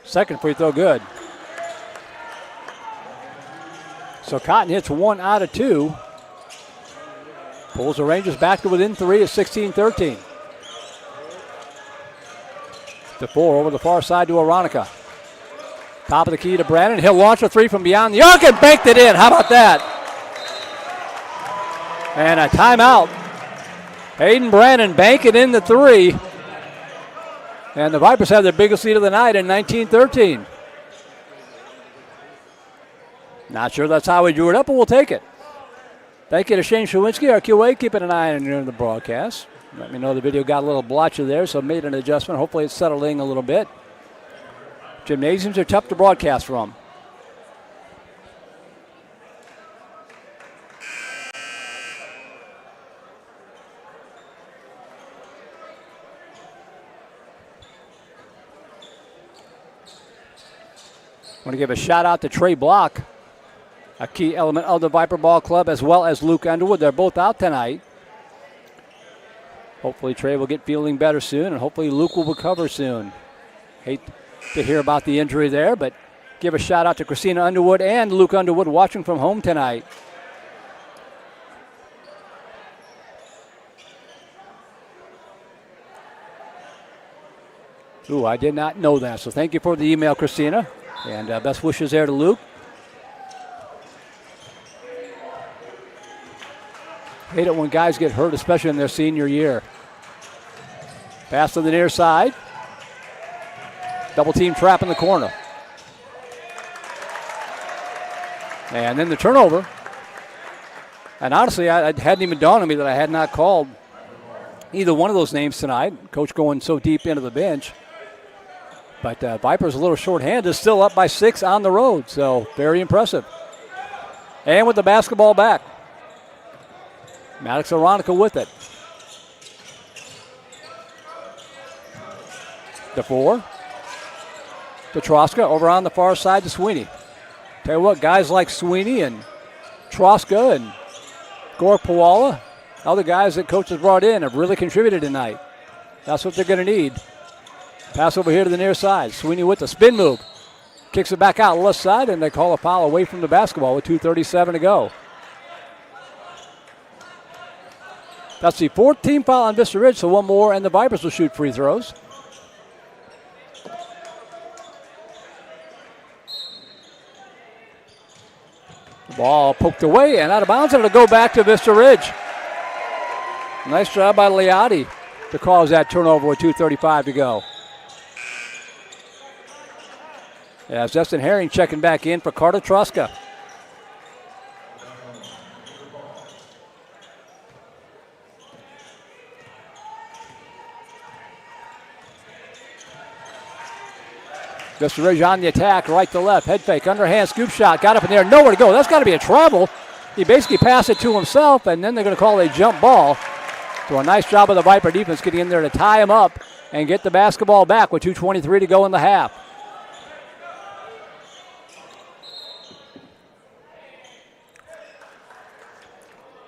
Second free throw good. So Cotton hits 1 out of 2. Pulls the Rangers back to within 3 at 16-13. The 4 over the far side to Aronica. Top of the key to Brandon. He'll launch a 3 from beyond the arc and banked it in. How about that? And a timeout. Hayden Brandon banking in the 3. And the Vipers have their biggest lead of the night in 19-13. Not sure that's how we drew it up, but we'll take it. Thank you to Shane Shawinski, our QA, keeping an eye on during the broadcast. Let me know the video got a little blotchy there, so made an adjustment. Hopefully it's settling a little bit. Gymnasiums are tough to broadcast from. I want to give a shout out to Trey Block, a key element of the Viper Ball Club, as well as Luke Underwood. They're both out tonight. Hopefully Trey will get feeling better soon, and hopefully Luke will recover soon. Hate to hear about the injury there, but give a shout out to Christina Underwood and Luke Underwood watching from home tonight. Ooh, I did not know that, so thank you for the email, Christina. And best wishes there to Luke. Hate it when guys get hurt, especially in their senior year. Pass to the near side. Double team trap in the corner. And then the turnover. And honestly, it hadn't even dawned on me that I had not called either one of those names tonight. Coach going so deep into the bench. But Vipers a little shorthanded, still up by 6 on the road, so very impressive. And with the basketball back, Maddox Aronica with it. The 4. Petroska over on the far side to Sweeney. Tell you what, guys like Sweeney and Troska and Gore Pawala, other guys that coach has brought in, have really contributed tonight. That's what they're going to need. Pass over here to the near side. Sweeney with the spin move. Kicks it back out left side, and they call a foul away from the basketball with 2:37 to go. That's the 4th team foul on Vista Ridge, so one more, and the Vipers will shoot free throws. The ball poked away and out of bounds, and it'll go back to Vista Ridge. Nice job by Leotti to cause that turnover with 2:35 to go. As Justin Herring checking back in for Carter Truska. Vista Ridge on the attack, right to left, head fake, underhand scoop shot, got up in there, nowhere to go. That's got to be a travel. He basically passed it to himself, and then they're going to call a jump ball. So a nice job of the Viper defense getting in there to tie him up and get the basketball back with 2:23 to go in the half.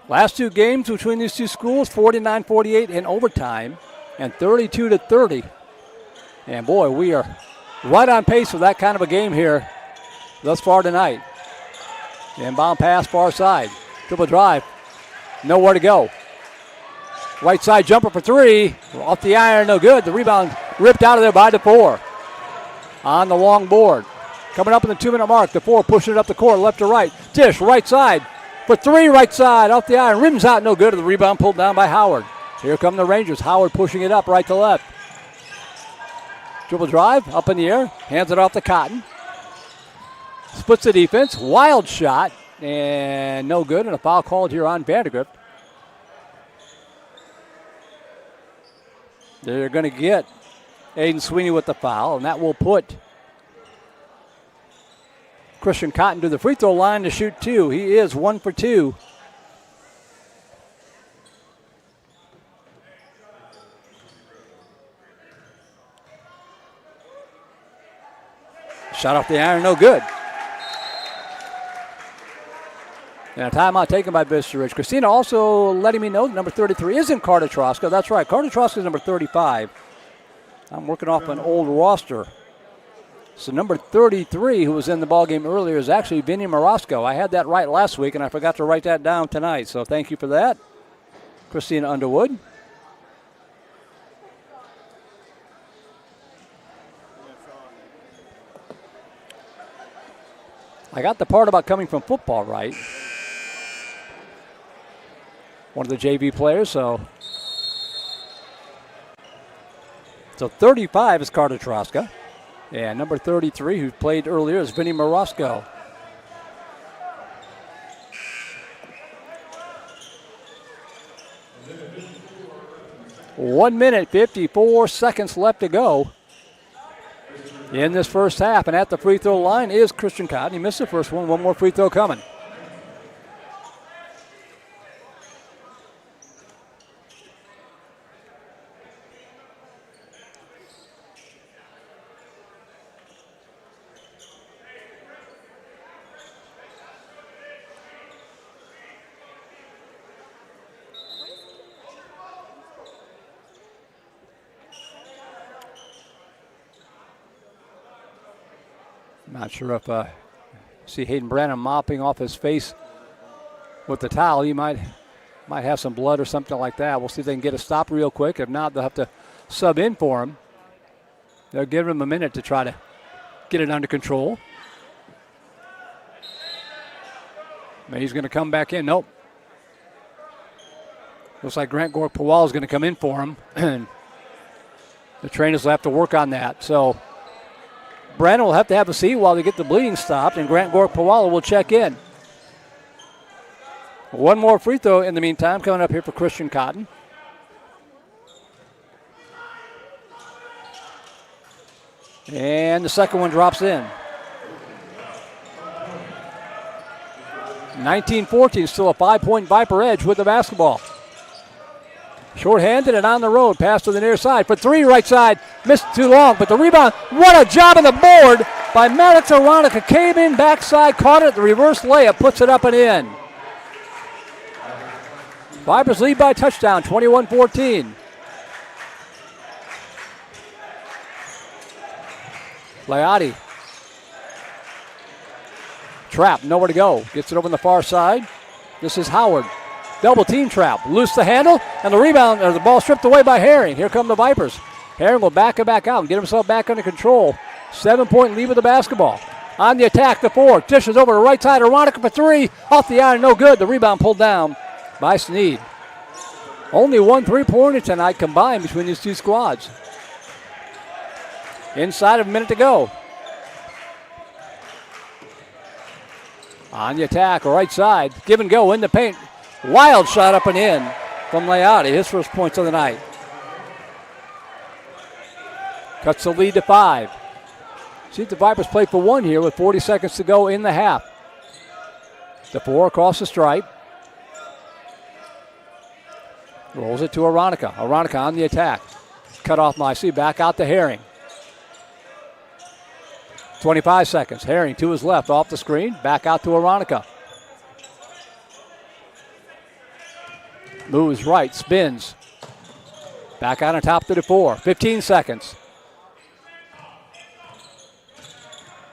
Last 2 games between these 2 schools, 49-48 in overtime and 32-30. And boy, we are right on pace for that kind of a game here thus far tonight. Inbound pass far side. Dribble drive. Nowhere to go. Right side jumper for 3. Off the iron, no good. The rebound ripped out of there by the 4. On the long board. Coming up in the 2-minute mark. The 4 pushing it up the court left to right. Dish right side. For three, right side, off the iron, rims out, no good. The rebound pulled down by Howard. Here come the Rangers. Howard pushing it up right to left. Dribble drive, up in the air, hands it off to Cotton. Splits the defense, wild shot, and no good, and a foul called here on Vandegrift. They're going to get Aiden Sweeney with the foul, and that will put Christian Cotton to the free throw line to shoot two. He is 1 for 2. Shot off the iron, no good. And a timeout taken by Vista Ridge. Christina also letting me know that number 33 isn't Carter Troska. That's right, Carter Troska is number 35. I'm working off an old roster. So number 33, who was in the ballgame earlier, is actually Vinny Morosco. I had that right last week, and I forgot to write that down tonight. So thank you for that, Christina Underwood. I got the part about coming from football right. One of the JV players, so 35 is Carter Troska. And number 33, who played earlier, is Vinny Morosco. One minute, 54 seconds left to go in this first half. And at the free throw line is Christian Cotton. He missed the first one. One more free throw coming. Not sure if see Hayden Branham mopping off his face with the towel. He might have some blood or something like that. We'll see if they can get a stop real quick. If not, they'll have to sub in for him. They'll give him a minute to try to get it under control. Maybe he's going to come back in. Nope. Looks like Grant Gork-Powell is going to come in for him. And the trainers will have to work on that. So Brandon will have to have a seat while they get the bleeding stopped, and Grant Gork-Powell will check in. One more free throw in the meantime coming up here for Christian Cotton. And the second one drops in. 19-14, still a 5-point Viper edge with the basketball. Short-handed and on the road. Pass to the near side for three, right side. Missed too long, but the rebound. What a job on the board by Maddox Aronica. Came in backside, caught it. The reverse layup puts it up and in. Vipers lead by touchdown, 21-14. Leotti. Trap, nowhere to go. Gets it over on the far side. This is Howard. Double team trap. Loose the handle, and the rebound, or the ball stripped away by Herring. Here come the Vipers. Herring will back it back out and get himself back under control. 7-point lead with the basketball. On the attack, the four. Dishes over to right side. Aronica for three. Off the iron, no good. The rebound pulled down by Sneed. Only one three-pointer tonight combined between these two squads. Inside of a minute to go. On the attack, right side. Give and go in the paint. Wild shot up and in from Leotti. His first points of the night. Cuts the lead to 5. See if the Vipers play for one here with 40 seconds to go in the half. The 4 across the stripe. Rolls it to Aronica. Aronica on the attack. Cut off nicely. Back out to Herring. 25 seconds. Herring to his left off the screen. Back out to Aronica. Moves right. Spins. Back out on top to the 4. 15 seconds.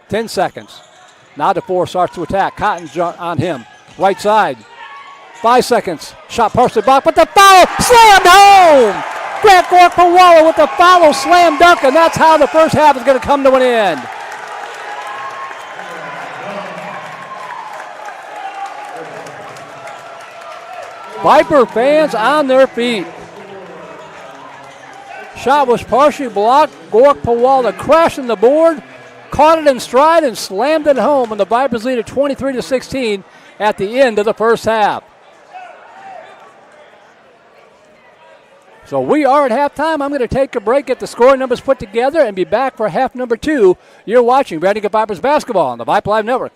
10 seconds. Now the 4 starts to attack. Cotton's on him. Right side. 5 seconds. Shot partially blocked, but the foul slammed home. Grant Gork-Powell with the foul slam dunk, and that's how the first half is going to come to an end. Viper fans on their feet. Shot was partially blocked. Gork Pawalda crashing the board, caught it in stride and slammed it home, and the Vipers lead at 23-16 at the end of the first half. So we are at halftime. I'm going to take a break, get the scoring numbers put together, and be back for half number 2. You're watching Vandegrift Vipers basketball on the Vype Live Network.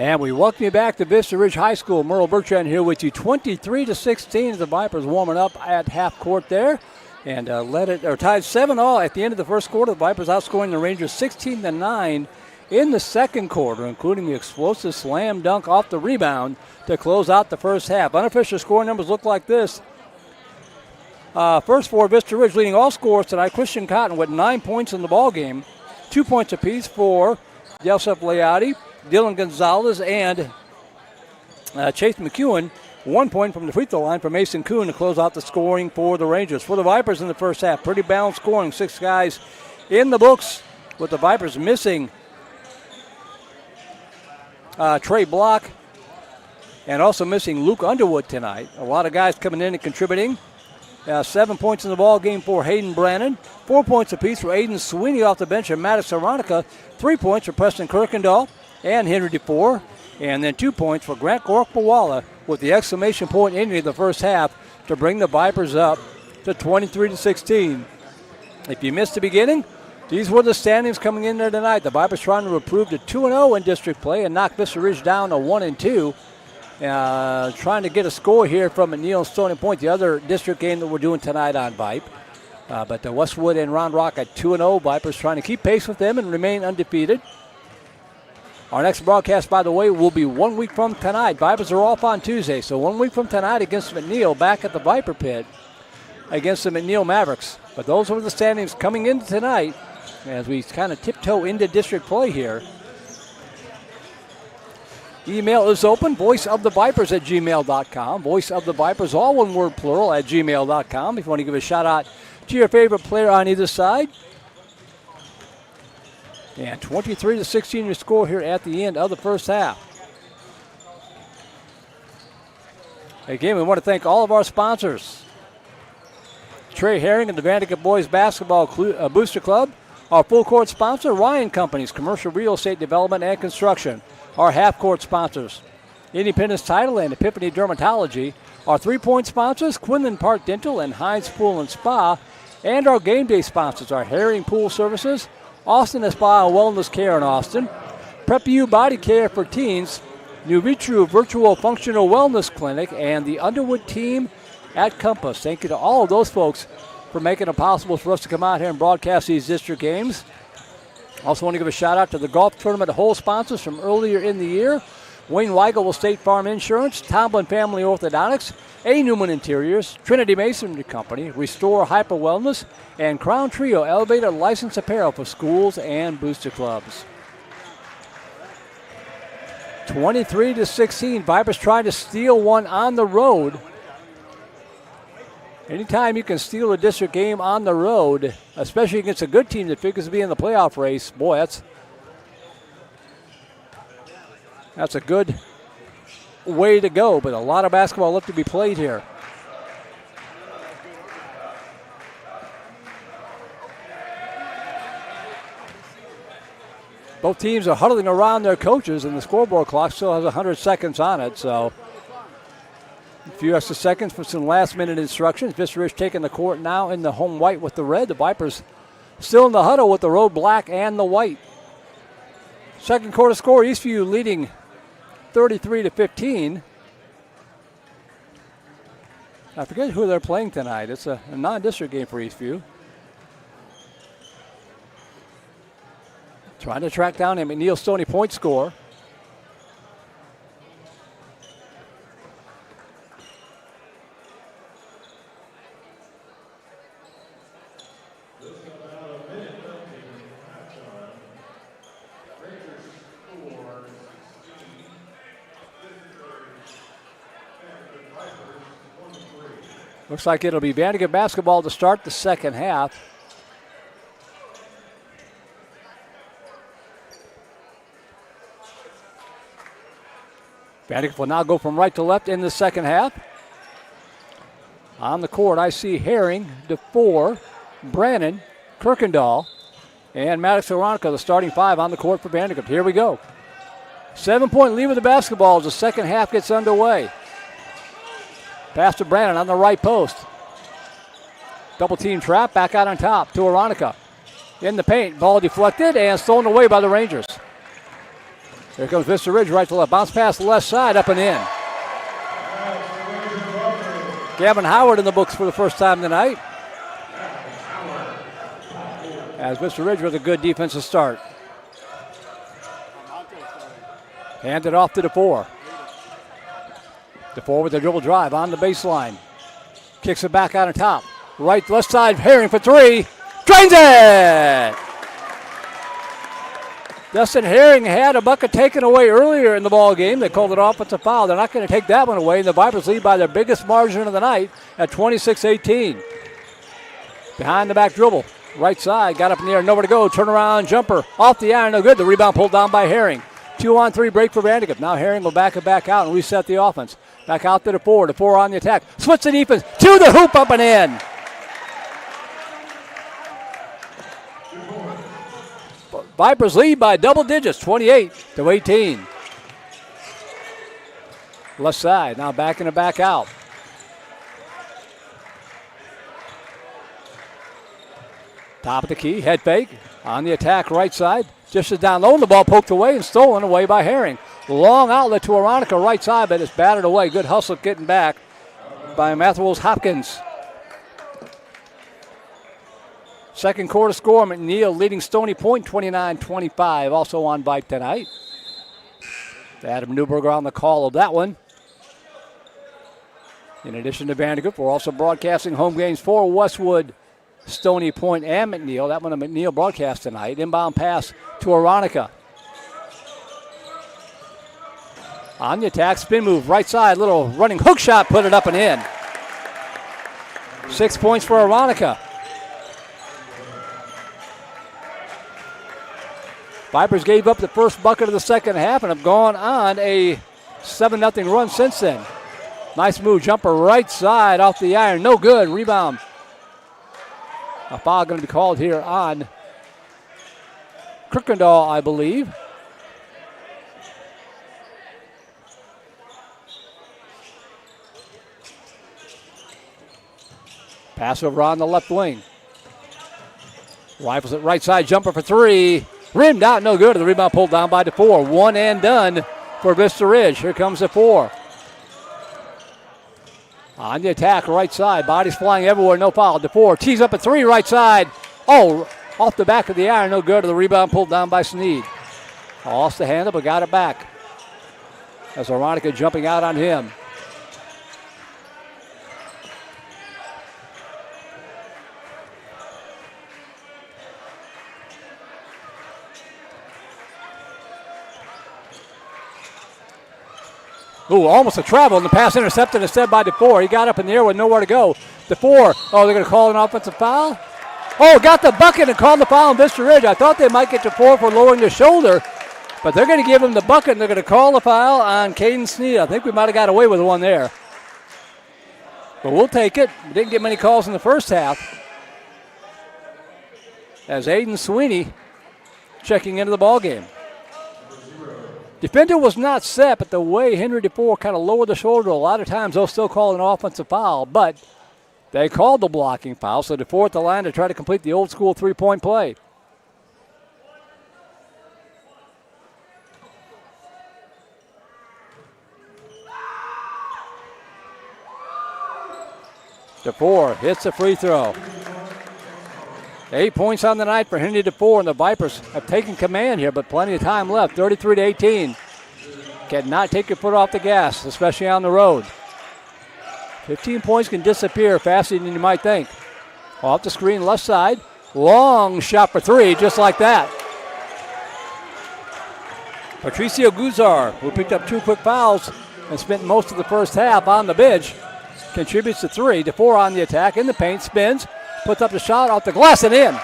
And we welcome you back to Vista Ridge High School. Merle Bertrand here with you. 23-16 as the Vipers warming up at half court there. and tied 7-all at the end of the first quarter. The Vipers outscoring the Rangers 16-9 in the second quarter, including the explosive slam dunk off the rebound to close out the first half. Unofficial scoring numbers look like this. First for Vista Ridge, leading all scorers tonight. Christian Cotton with 9 points in the ball game, 2 points apiece for Yosef Leati, Dylan Gonzalez, and Chase McEwen. 1 point from the free throw line for Mason Kuhn to close out the scoring for the Rangers. For the Vipers in the first half, pretty balanced scoring. 6 guys in the books, with the Vipers missing Trey Block and also missing Luke Underwood tonight. A lot of guys coming in and contributing. 7 points in the ball game for Hayden Brannon. 4 points apiece for Aiden Sweeney off the bench, and Maddox Aronica. 3 points for Preston Kirkendall and Henry DeFore. And then 2 points for Grant Gorkbawala with the exclamation point ending of the first half to bring the Vipers up to 23-16. If you missed the beginning, these were the standings coming in there tonight. The Vipers trying to improve to 2-0 in district play and knock Vista Ridge down to 1-2. Trying to get a score here from McNeil and Stony Point, the other district game that we're doing tonight on Vype. But Westwood and Round Rock at 2-0. Vipers trying to keep pace with them and remain undefeated. Our next broadcast, by the way, will be 1 week from tonight. Vipers are off on Tuesday, so 1 week from tonight against McNeil back at the Viper Pit against the McNeil Mavericks. But those were the standings coming into tonight as we kind of tiptoe into district play here. Email is open, voiceofthevipers@gmail.com. Voice of the Vipers, all one word plural, at gmail.com. If you want to give a shout out to your favorite player on either side. And 23-16 your score here at the end of the first half. Again, we want to thank all of our sponsors. Trey Herring and the Vandegrift Boys Basketball Booster Club. Our full court sponsor, Ryan Companies, commercial real estate development and construction. Our half-court sponsors, Independence Title and Epiphany Dermatology. Our 3-point sponsors, Quinlan Park Dental and Hines Pool and Spa. And our game day sponsors are Herring Pool Services, Austin Spa and Wellness Care in Austin, Prep U Body Care for Teens, New Vitru Virtual Functional Wellness Clinic, and the Underwood team at Compass. Thank you to all of those folks for making it possible for us to come out here and broadcast these district games. Also want to give a shout out to the golf tournament hole sponsors from earlier in the year. Wayne Weigel with State Farm Insurance, Tomlin Family Orthodontics, A. Newman Interiors, Trinity Masonry Company, Restore Hyper Wellness, and Crown Trio Elevated Licensed Apparel for schools and booster clubs. 23-16, Vipers trying to steal one on the road. Anytime you can steal a district game on the road, especially against a good team that figures to be in the playoff race, boy, that's a good way to go, but a lot of basketball left to be played here. Both teams are huddling around their coaches, and the scoreboard clock still has 100 seconds on it, so a few extra seconds for some last-minute instructions. Vista Ridge taking the court now in the home white with the red. The Vipers still in the huddle with the road black and the white. Second quarter score, Eastview leading 33-15. I forget who they're playing tonight. It's a non-district game for Eastview. Trying to track down a McNeil Stony Point score. Looks like it'll be Vandegrift basketball to start the second half. Vandegrift will now go from right to left in the second half. On the court, I see Herring, DeFore, Brannon, Kirkendall, and Maddox Aronica, the starting five on the court for Vandegrift. Here we go. 7-point lead with the basketball as the second half gets underway. Pass to Brannon on the right post. Double team trap, back out on top to Aronica. In the paint, ball deflected and stolen away by the Rangers. Here comes Vista Ridge right to left. Bounce pass the left side, up and in. Gavin Howard in the books for the first time tonight. as Vista Ridge with a good defensive start. Handed off to DeFore. DeFore with the dribble drive on the baseline. Kicks it back out on top. Right, left side, Herring for three. Drains it! Dustin Herring had a bucket taken away earlier in the ball game. They called it offensive foul. They're not going to take that one away. And the Vipers lead by their biggest margin of the night at 26-18. Behind the back dribble. Right side, got up in the air, nowhere to go. Turnaround jumper off the iron, no good. The rebound pulled down by Herring. 2-on-3 break for Vandegrift. Now Herring will back it back out and reset the offense. Back out to DeFore. DeFore on the attack. Switch the defense to the hoop, up and in. Vipers lead by double digits, 28-18. Left side, now backing it back out. Top of the key, head fake. On the attack, right side. Just as down low, and the ball poked away and stolen away by Herring. Long outlet to Veronica, right side, but it's batted away. Good hustle getting back by Matthews Hopkins. Second quarter score, McNeil leading Stony Point 29-25, also on Vype tonight. Adam Newberger on the call of that one. In addition to Vandegrift, we're also broadcasting home games for Westwood, Stony Point, and McNeil. That one a McNeil broadcast tonight. Inbound pass to Veronica. On the attack, spin move, right side, little running hook shot, put it up and in. 6 points for Veronica. Vipers gave up the first bucket of the second half and have gone on a 7-0 run since then. Nice move, jumper right side off the iron, no good, rebound. A foul going to be called here on Kirkendall, I believe. Pass over on the left wing. Rifles it right side, jumper for three. Rimmed out, no good. The rebound pulled down by DeFore. One and done for Vista Ridge. Here comes DeFore. On the attack, right side. Bodies flying everywhere, no foul. DeFore tees up a three, right side. Oh, off the back of the iron, no good. The rebound pulled down by Sneed. Lost the handle, but got it back. As Veronica jumping out on him. Ooh, almost a travel, and the pass intercepted instead by DeFore. He got up in the air with nowhere to go. DeFore, oh, they're going to call an offensive foul? Oh, got the bucket and called the foul on Vista Ridge. I thought they might get DeFore for lowering the shoulder, but they're going to give him the bucket, and they're going to call the foul on Caden Sneed. I think we might have got away with one there. But we'll take it. We didn't get many calls in the first half. As Aiden Sweeney checking into the ballgame. Defender was not set, but the way Henry DeFore kind of lowered the shoulder, a lot of times they'll still call an offensive foul, but they called the blocking foul, so DeFore at the line to try to complete the old school three-point play. DeFore hits a free throw. 8 points on the night for Henry DeFore, and the Vipers have taken command here, but plenty of time left, 33-18. Cannot take your foot off the gas, especially on the road. 15 points can disappear faster than you might think. Off the screen, left side. Long shot for three, just like that. Patricio Guzar, who picked up 2 quick fouls and spent most of the first half on the bench, contributes to 3. DeFore on the attack, in the paint, spins, puts up the shot off the glass and in.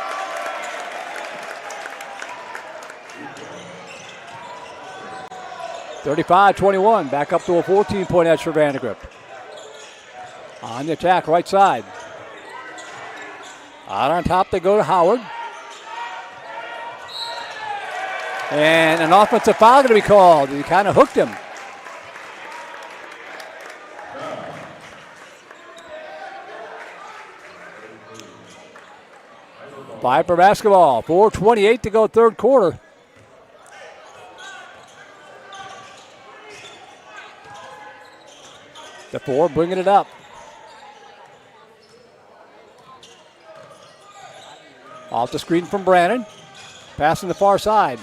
(35-21), back up to a 14-point edge for Vandegrift. On the attack, right side. Out on top, they go to Howard. And an offensive foul going to be called. He kind of hooked him. Viper basketball, 4:28 to go, third quarter. DeFore bringing it up. Off the screen from Brannon. Passing the far side.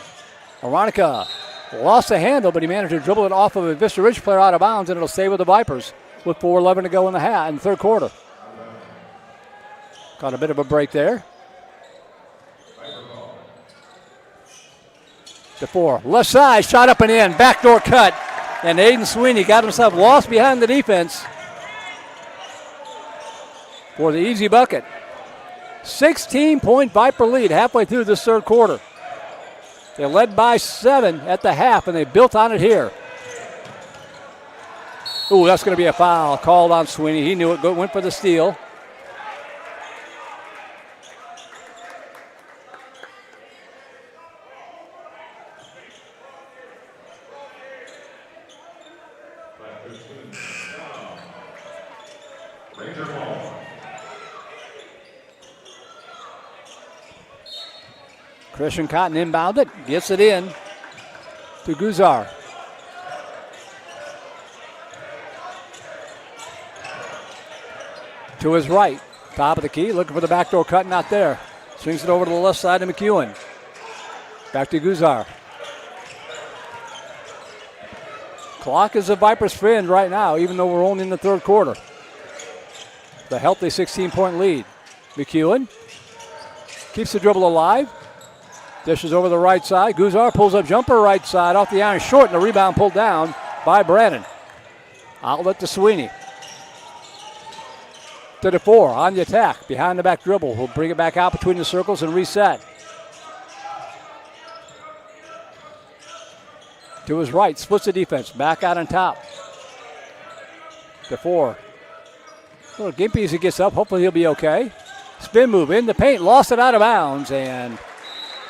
Aronica lost the handle, but he managed to dribble it off of a Vista Ridge player out of bounds, and it'll stay with the Vipers with 4:11 to go in the third quarter. Got a bit of a break there. DeFore, left side, shot up and in, backdoor cut. And Aiden Sweeney got himself lost behind the defense for the easy bucket. 16-point Viper lead halfway through this third quarter. They led by 7 at the half, and they built on it here. Ooh, that's going to be a foul called on Sweeney. He knew it, went for the steal. Christian Cotton inbound it, gets it in to Guzar. To his right, top of the key, looking for the backdoor cut, not there. Swings it over to the left side to McEwen. Back to Guzar. Clock is a Vipers' friend right now, even though we're only in the third quarter. The healthy 16-point lead. McEwen keeps the dribble alive. Dishes over the right side. Guzar pulls up jumper right side off the iron, short, and the rebound pulled down by Brannon. Outlet to Sweeney. To DeFore on the attack. Behind the back dribble. He'll bring it back out between the circles and reset. To his right. Splits the defense. Back out on top. DeFore. Little gimpy as he gets up. Hopefully he'll be okay. Spin move in the paint. Lost it out of bounds. And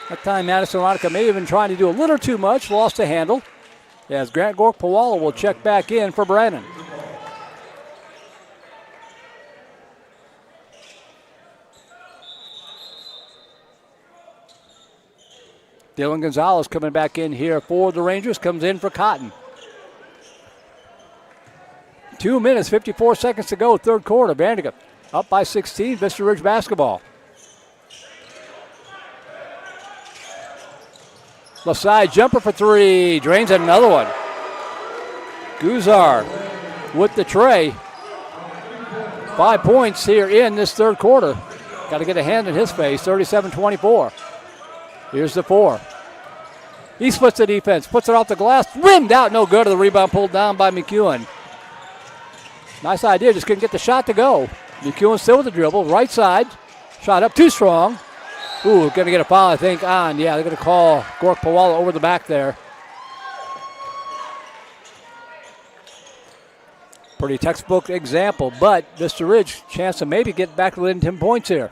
that time Madison Aronica may have been trying to do a little too much. Lost the handle. As Grant Gork-Pawala will check back in for Brannon. Dylan Gonzalez coming back in here for the Rangers. Comes in for Cotton. 2 minutes, 54 seconds to go, third quarter. Vandegrift up by 16, Vista Ridge basketball. Left side jumper for three. Drains another one. Guzar with the tray. 5 points here in this third quarter. Got to get a hand in his face, 37-24. Here's the 4. He splits the defense, puts it off the glass, rimmed out, no good. The rebound pulled down by McEwen. Nice idea, just couldn't get the shot to go. McEwen still with the dribble, right side. Shot up too strong. Ooh, going to get a foul, I think, on. Yeah, they're going to call Gork-Pawala over the back there. Pretty textbook example, but Vista Ridge, chance to maybe get back within 10 points here.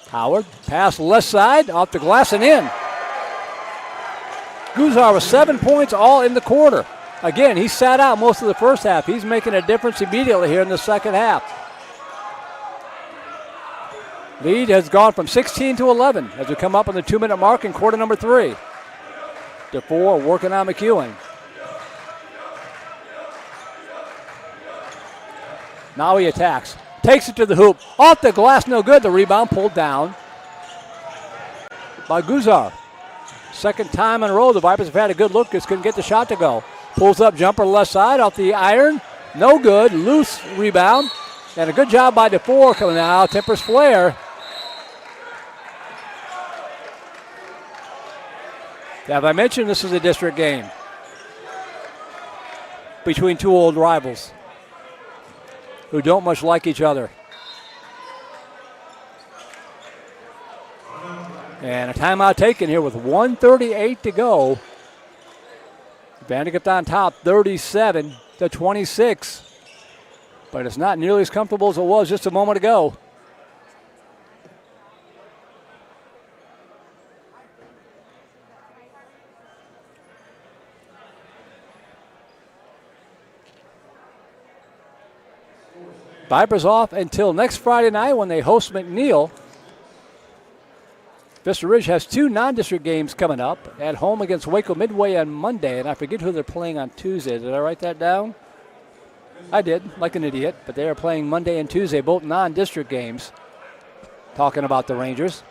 Howard, pass left side, off the glass and in. Guzar with 7 points all in the quarter. Again, he sat out most of the first half. He's making a difference immediately here in the second half. Lead has gone from 16 to 11 as we come up on the 2-minute mark in quarter number 3. DeFore working on McEwen. Now he attacks. Takes it to the hoop. Off the glass, no good. The rebound pulled down by Guzar. Second time in a row the Vipers have had a good look. Just couldn't get the shot to go. Pulls up jumper left side off the iron. No good. Loose rebound. And a good job by DeFore coming out. Tempers flare. Have I mentioned this is a district game between two old rivals who don't much like each other? And a timeout taken here with 1:38 to go. Vandegrift on top, 37-26. But it's not nearly as comfortable as it was just a moment ago. Vipers off until next Friday night when they host McNeil. Vista Ridge has 2 non-district games coming up at home against Waco Midway on Monday, and I forget who they're playing on Tuesday. Did I write that down? I did, like an idiot, but they are playing Monday and Tuesday, both non-district games, talking about the Rangers.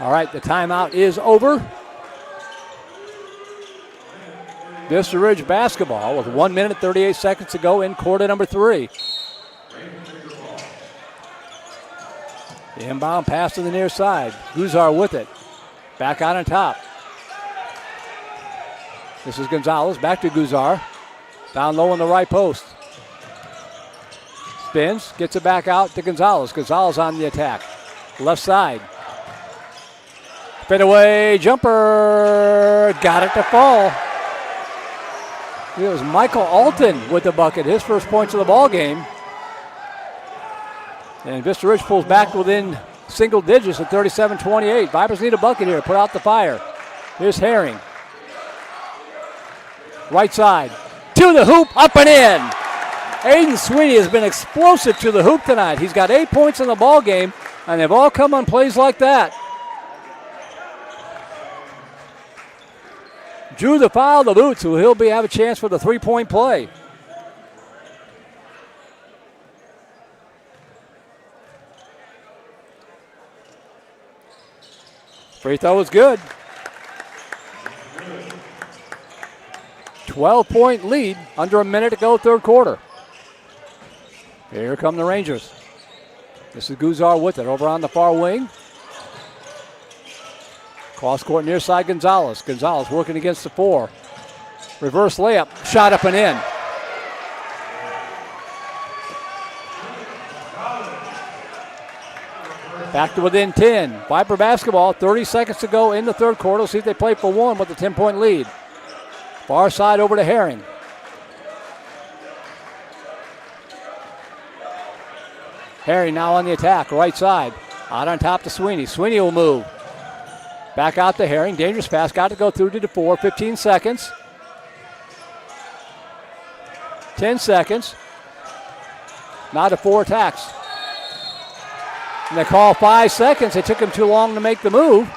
All right, the timeout is over. Vista Ridge basketball with 1 minute, 38 seconds to go in quarter number 3. The inbound pass to the near side. Guzar with it. Back out on top. This is Gonzalez. Back to Guzar. Down low on the right post. Spins. Gets it back out to Gonzalez. Gonzalez on the attack. Left side. Fadeaway jumper. Got it to fall. It was Michael Alton with the bucket. His first points of the ball game. And Vista Ridge pulls back within single digits at 37-28. Vipers need a bucket here. Put out the fire. Here's Herring. Right side. To the hoop. Up and in. Aiden Sweeney has been explosive to the hoop tonight. He's got 8 points in the ball game, and they've all come on plays like that. Drew the foul to boot, so he'll have a chance for the three-point play. Free throw is good. 12-point lead, under a minute to go, third quarter. Here come the Rangers. This is Guzar with it over on the far wing. Cross court near side Gonzalez. Gonzalez working against the 4. Reverse layup, shot up and in. Back to within 10. Viper basketball, 30 seconds to go in the third quarter. We'll see if they play for one with a 10-point lead. Far side over to Herring. Herring now on the attack, right side. Out on top to Sweeney. Sweeney will move. Back out to Herring. Dangerous pass. Got to go through to the 4. 15 seconds. 10 seconds. Now to 4 attacks. And they call 5 seconds. It took him too long to make the move.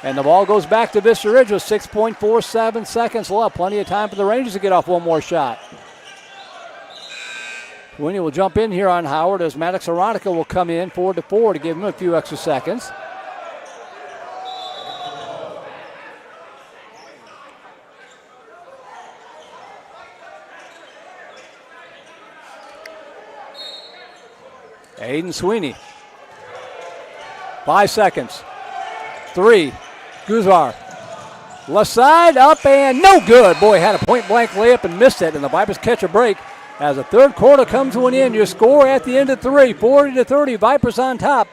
And the ball goes back to Vista Ridge with 6.47 seconds left. Plenty of time for the Rangers to get off one more shot. Sweeney will jump in here on Howard as Maddox Aronica will come in 4-4 to give him a few extra seconds. Aiden Sweeney. 5 seconds. 3. Guzar. Left side, up and no good. Boy, had a point-blank layup and missed it, and the Vipers catch a break. As the third quarter comes to an end, your score at the end of 3, 40-30, Vipers on top.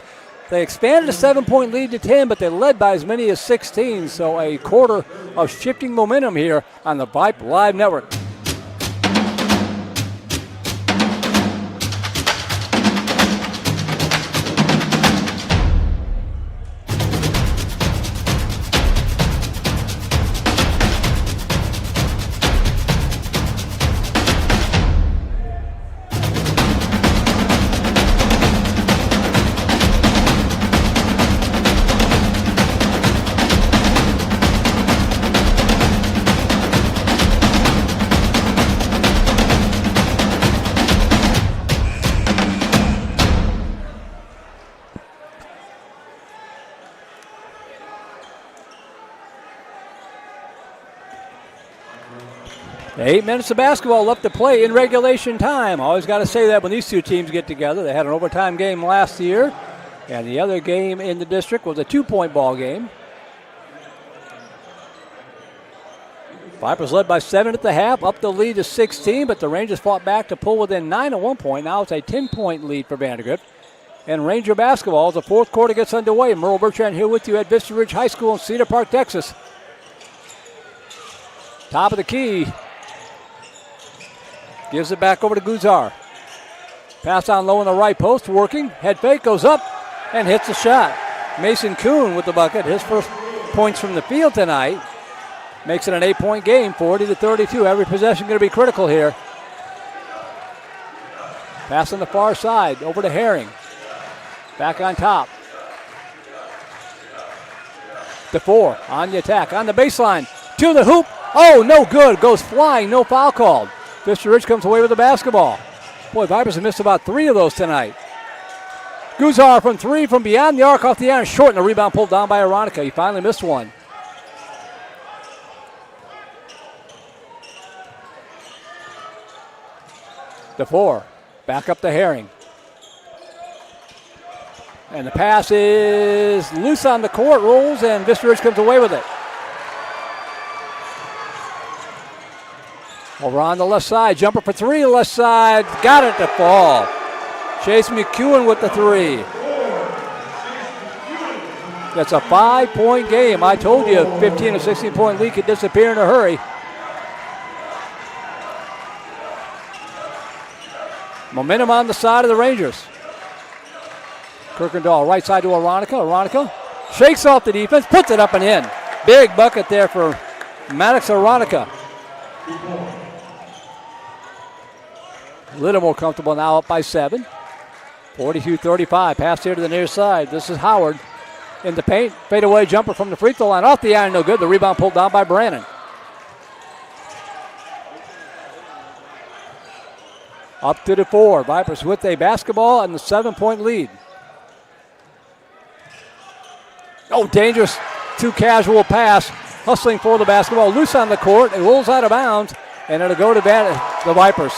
They expanded a 7-point lead to 10, but they led by as many as 16, so a quarter of shifting momentum here on the Vype Live Network. Eight minutes of basketball left to play in regulation time. Always got to say that when these two teams get together. They had an overtime game last year, and the other game in the district was a 2-point ball game. Vipers led by 7 at the half, up the lead to 16, but the Rangers fought back to pull within 9 at one point. Now it's a 10-point lead for Vandegrift. And Ranger basketball as the fourth quarter gets underway. Merle Bertrand here with you at Vista Ridge High School in Cedar Park, Texas. Top of the key. Gives it back over to Guzar. Pass down low in the right post, working. Head fake goes up and hits the shot. Mason Kuhn with the bucket. His first points from the field tonight. Makes it an 8-point game, 40-32. Every possession going to be critical here. Pass on the far side, over to Herring. Back on top. DeFore on the attack, on the baseline, to the hoop. Oh, no good. Goes flying, no foul called. Vista Ridge comes away with the basketball. Boy, Vipers have missed about 3 of those tonight. Guzar from 3 from beyond the arc off the iron, short, and the rebound pulled down by Aronica. He finally missed one. DeFore, back up to Herring. And the pass is loose on the court, rolls, and Vista Ridge comes away with it. Over on the left side, jumper for 3, left side, got it to fall. Chase McEwen with the 3. That's a 5-point game. I told you a 15 or 16-point lead could disappear in a hurry. Momentum on the side of the Rangers. Kirkendall right side to Aronica. Aronica shakes off the defense, puts it up and in. Big bucket there for Maddox Aronica. A little more comfortable now, up by 7. 42-35. Pass here to the near side. This is Howard in the paint. Fadeaway jumper from the free throw line. Off the iron, no good. The rebound pulled down by Brannon. Up to the 4. Vipers with a basketball and the 7-point lead. Oh, dangerous. Too casual pass. Hustling for the basketball. Loose on the court. It rolls out of bounds. And it'll go to the Vipers.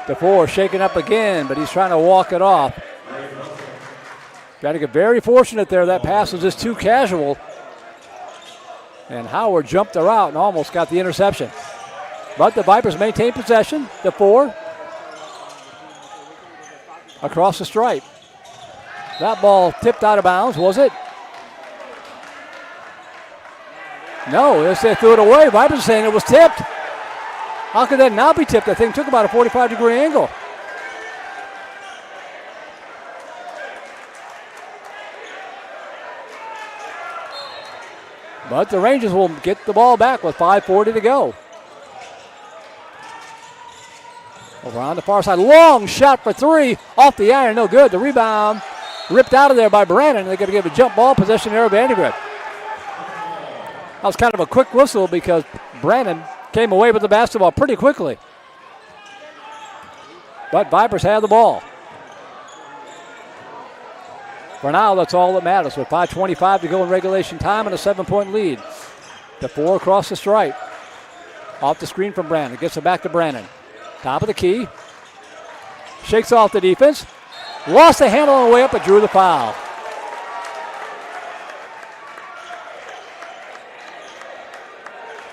DeFore shaken up again, but he's trying to walk it off. Got to get very fortunate there. That pass was just too casual. And Howard jumped her out and almost got the interception. But the Vipers maintain possession. DeFore across the stripe. That ball tipped out of bounds, was it? No, they threw it away. Vipers saying it was tipped. How could that not be tipped? That thing took about a 45-degree angle. But the Rangers will get the ball back with 5:40 to go. Over on the far side, long shot for 3, off the iron, no good. The rebound ripped out of there by Brannon. They're going to give a jump ball possession there of Vandegrift. That was kind of a quick whistle because Brannon came away with the basketball pretty quickly. But Vipers have the ball. For now, that's all that matters. With 5:25 to go in regulation time and a 7-point lead. DeFore across the stripe. Off the screen from Brannon. Gets it back to Brannon. Top of the key. Shakes off the defense. Lost the handle on the way up, but drew the foul.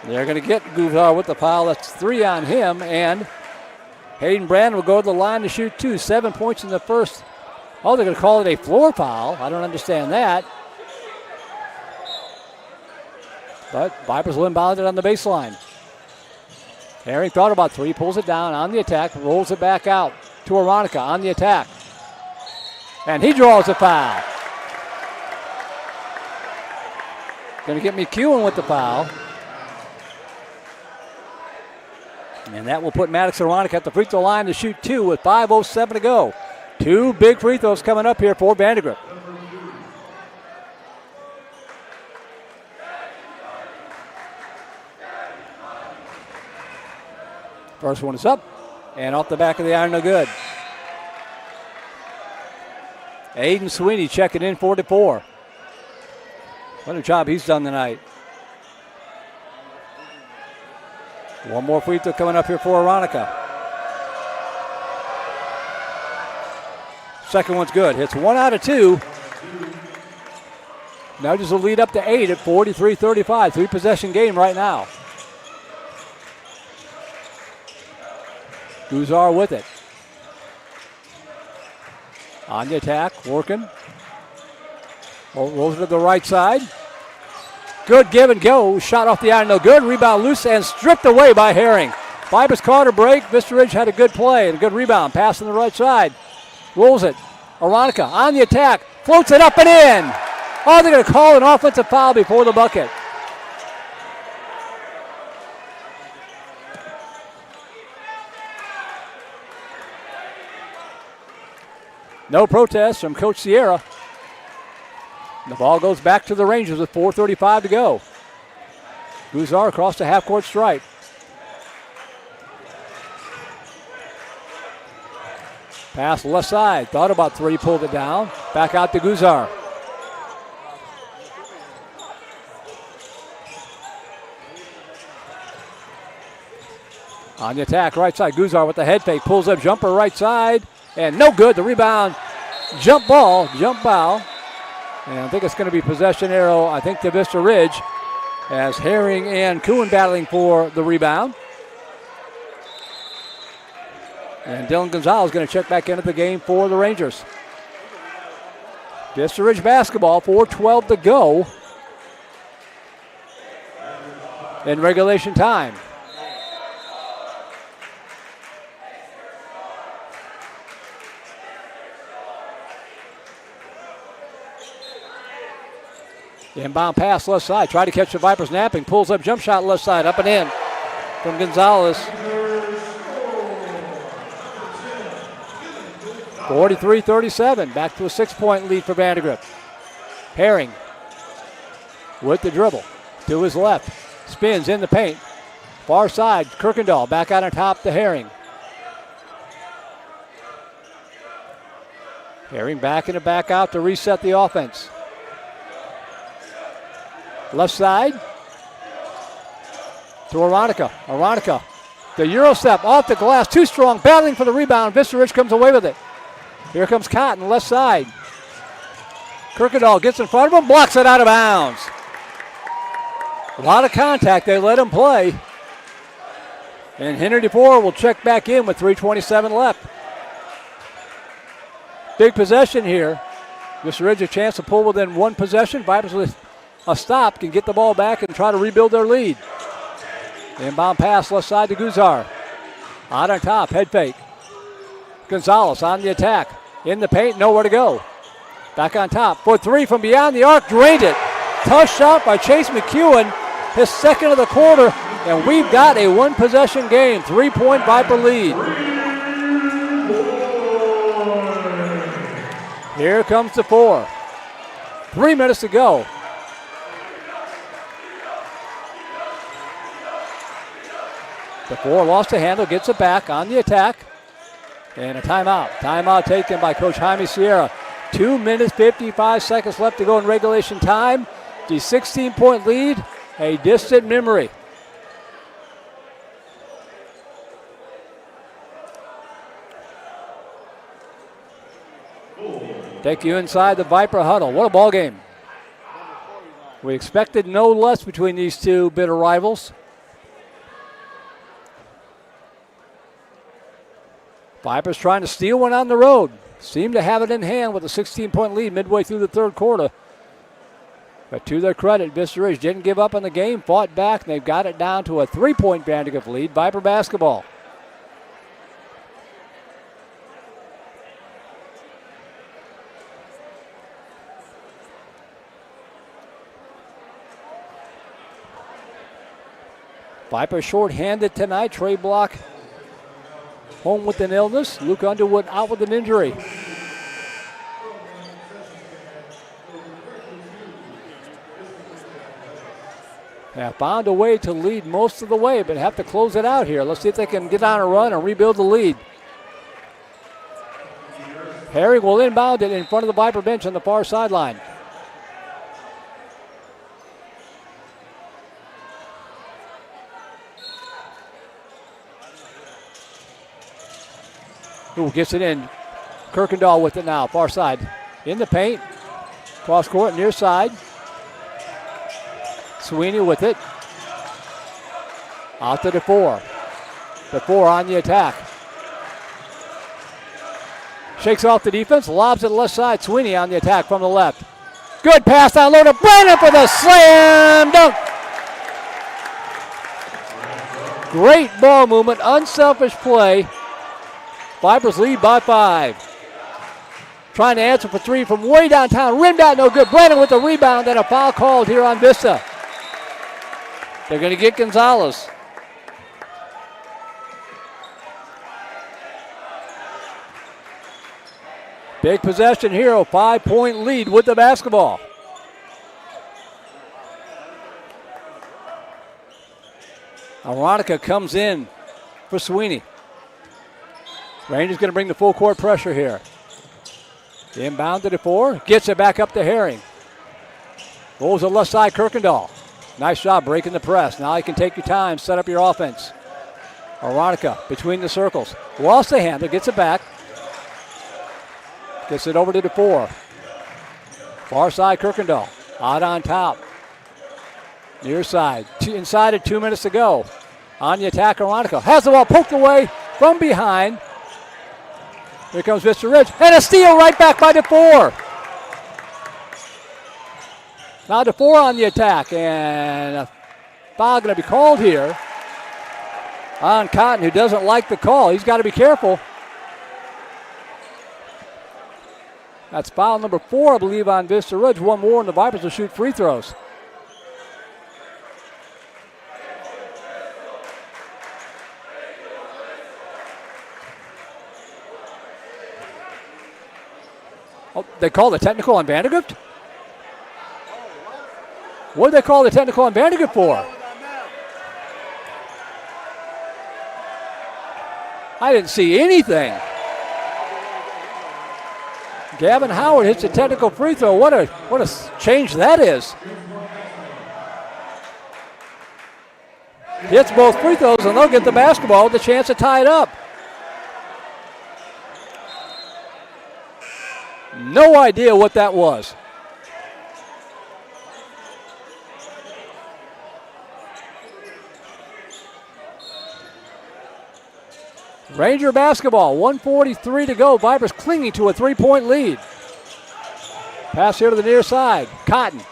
They're going to get Guzar with the foul. That's 3 on him, and Hayden Brannon will go to the line to shoot 2. 7 points in the first. Oh, they're going to call it a floor foul. I don't understand that. But Vipers will inbound it on the baseline. Herring thought about 3, pulls it down on the attack, rolls it back out to Aronica on the attack. And he draws a foul. Going to get McEwen with the foul. And that will put Maddox Aronica at the free throw line to shoot 2 with 5:07 to go. 2 big free throws coming up here for Vandegrift. First one is up and off the back of the iron, no good. Aiden Sweeney checking in 4-4. What a job he's done tonight. One more free throw coming up here for Aronica. Second one's good. Hits 1 out of 2. Nudges will lead up to 8 at 43-35. 3-possession game right now. Guzar with it. On the attack, working. Rolls it to the right side. Good give and go. Shot off the iron, no good. Rebound loose and stripped away by Herring. Vipers caught a break. Vista Ridge had a good play and a good rebound. Pass on the right side. rolls it. Aronica on the attack, floats it up and in. Oh, they're going to call an offensive foul before the bucket. No protest from Coach Sierra. The ball goes back to the Rangers with 4:35 to go. Guzar across the half-court stripe. Pass left side. Thought about three, pulled it down. Back out to Guzar. On the attack, right side. Guzar with the head fake. Pulls up jumper right side. And no good. The rebound. Jump ball. Jump foul. And I think it's going to be possession arrow, I think, to Vista Ridge, as Herring and Kuhn battling for the rebound. And Dylan Gonzalez is going to check back into the game for the Rangers. Vista Ridge basketball, 4:12 to go in regulation time. Inbound pass left side. Try to catch the Vipers napping. Pulls up jump shot left side. Up and in from Gonzalez. 43-37. Back to a 6-point lead for Vandegrift. Herring with the dribble. To his left. Spins in the paint. Far side. Kirkendall back out on top to Herring. Herring backing it back out to reset the offense. Left side to Aronica. Aronica, the Euro step off the glass, too strong, battling for the rebound. Vista Ridge comes away with it. Here comes Cotton, left side. Kirkendall gets in front of him, blocks it out of bounds. A lot of contact, they let him play. And Henry DeFore will check back in with 3:27 left. Big possession here. Vista Ridge a chance to pull within one possession. Vipers with a stop can get the ball back and try to rebuild their lead. Inbound pass left side to Guzar. Out on top, head fake. Gonzalez on the attack. In the paint, nowhere to go. Back on top, for three from beyond the arc, drained it. Tough shot by Chase McEwen, his second of the quarter, and we've got a one-possession game, 3-point Viper lead. Here comes the four. 3 minutes to go. The four lost the handle, gets it back on the attack. And a timeout. Timeout taken by Coach Jaime Sierra. 2 minutes, 55 seconds left to go in regulation time. The 16-point lead, a distant memory. Take you inside the Viper huddle. What a ball game. We expected no less between these two bitter rivals. Vipers trying to steal one on the road. Seem to have it in hand with a 16-point lead midway through the third quarter. But to their credit, Vista Ridge didn't give up on the game, fought back, and they've got it down to a 3-point Vandegrift lead. Viper basketball. Viper short-handed tonight. Trey Block home with an illness. Luke Underwood out with an injury. Have found a way to lead most of the way, but have to close it out here. Let's see if they can get on a run and rebuild the lead. Herring will inbound it in front of the Viper bench on the far sideline. Who gets it in? Kirkendall with it now, far side. In the paint. Cross court, near side. Sweeney with it. Out to DeFore. DeFore on the attack. Shakes off the defense, lobs it left side. Sweeney on the attack from the left. Good pass down low to Brandon for the slam dunk. Great ball movement, unselfish play. Vipers lead by 5. trying to answer for three from way downtown. Rimmed out, no good. Brandon with the rebound and a foul called here on Vista. They're going to get Gonzalez. Big possession here, a 5-point lead with the basketball. Aronica comes in for Sweeney. Rangers going to bring the full court pressure here. Inbound to DeFore, gets it back up to Herring. Rolls the left side, Kirkendall. Nice job breaking the press. Now you can take your time, set up your offense. Aronica between the circles. Lost the handle, gets it back. Gets it over to DeFore. Far side, Kirkendall. Out on top. Near side. Inside it, 2 minutes to go. On the attack, Aronica. Has the ball poked away from behind. Here comes Vista Ridge. And a steal right back by DeFore. Now DeFore on the attack. And a foul going to be called here on Cotton, who doesn't like the call. He's got to be careful. That's foul number 4, I believe, on Vista Ridge. One more, and the Vipers will shoot free throws. Oh, they called a technical on Vandegrift? What did they call the technical on Vandegrift for? I didn't see anything. Gavin Howard hits a technical free throw. What a change that is. Hits both free throws, and they'll get the basketball with a chance to tie it up. No idea what that was. Ranger basketball, 1:43 to go. Vipers clinging to a 3-point lead. Pass here to the near side. Cotton.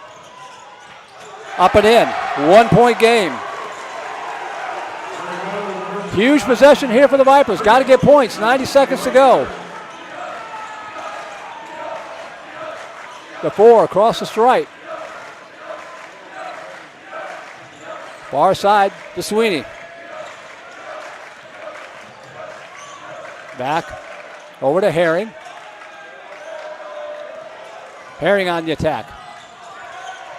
Up and in. 1-point game. Huge possession here for the Vipers. Got to get points. 90 seconds to go. DeFore across the stripe. Far side to Sweeney. Back over to Herring. Herring on the attack.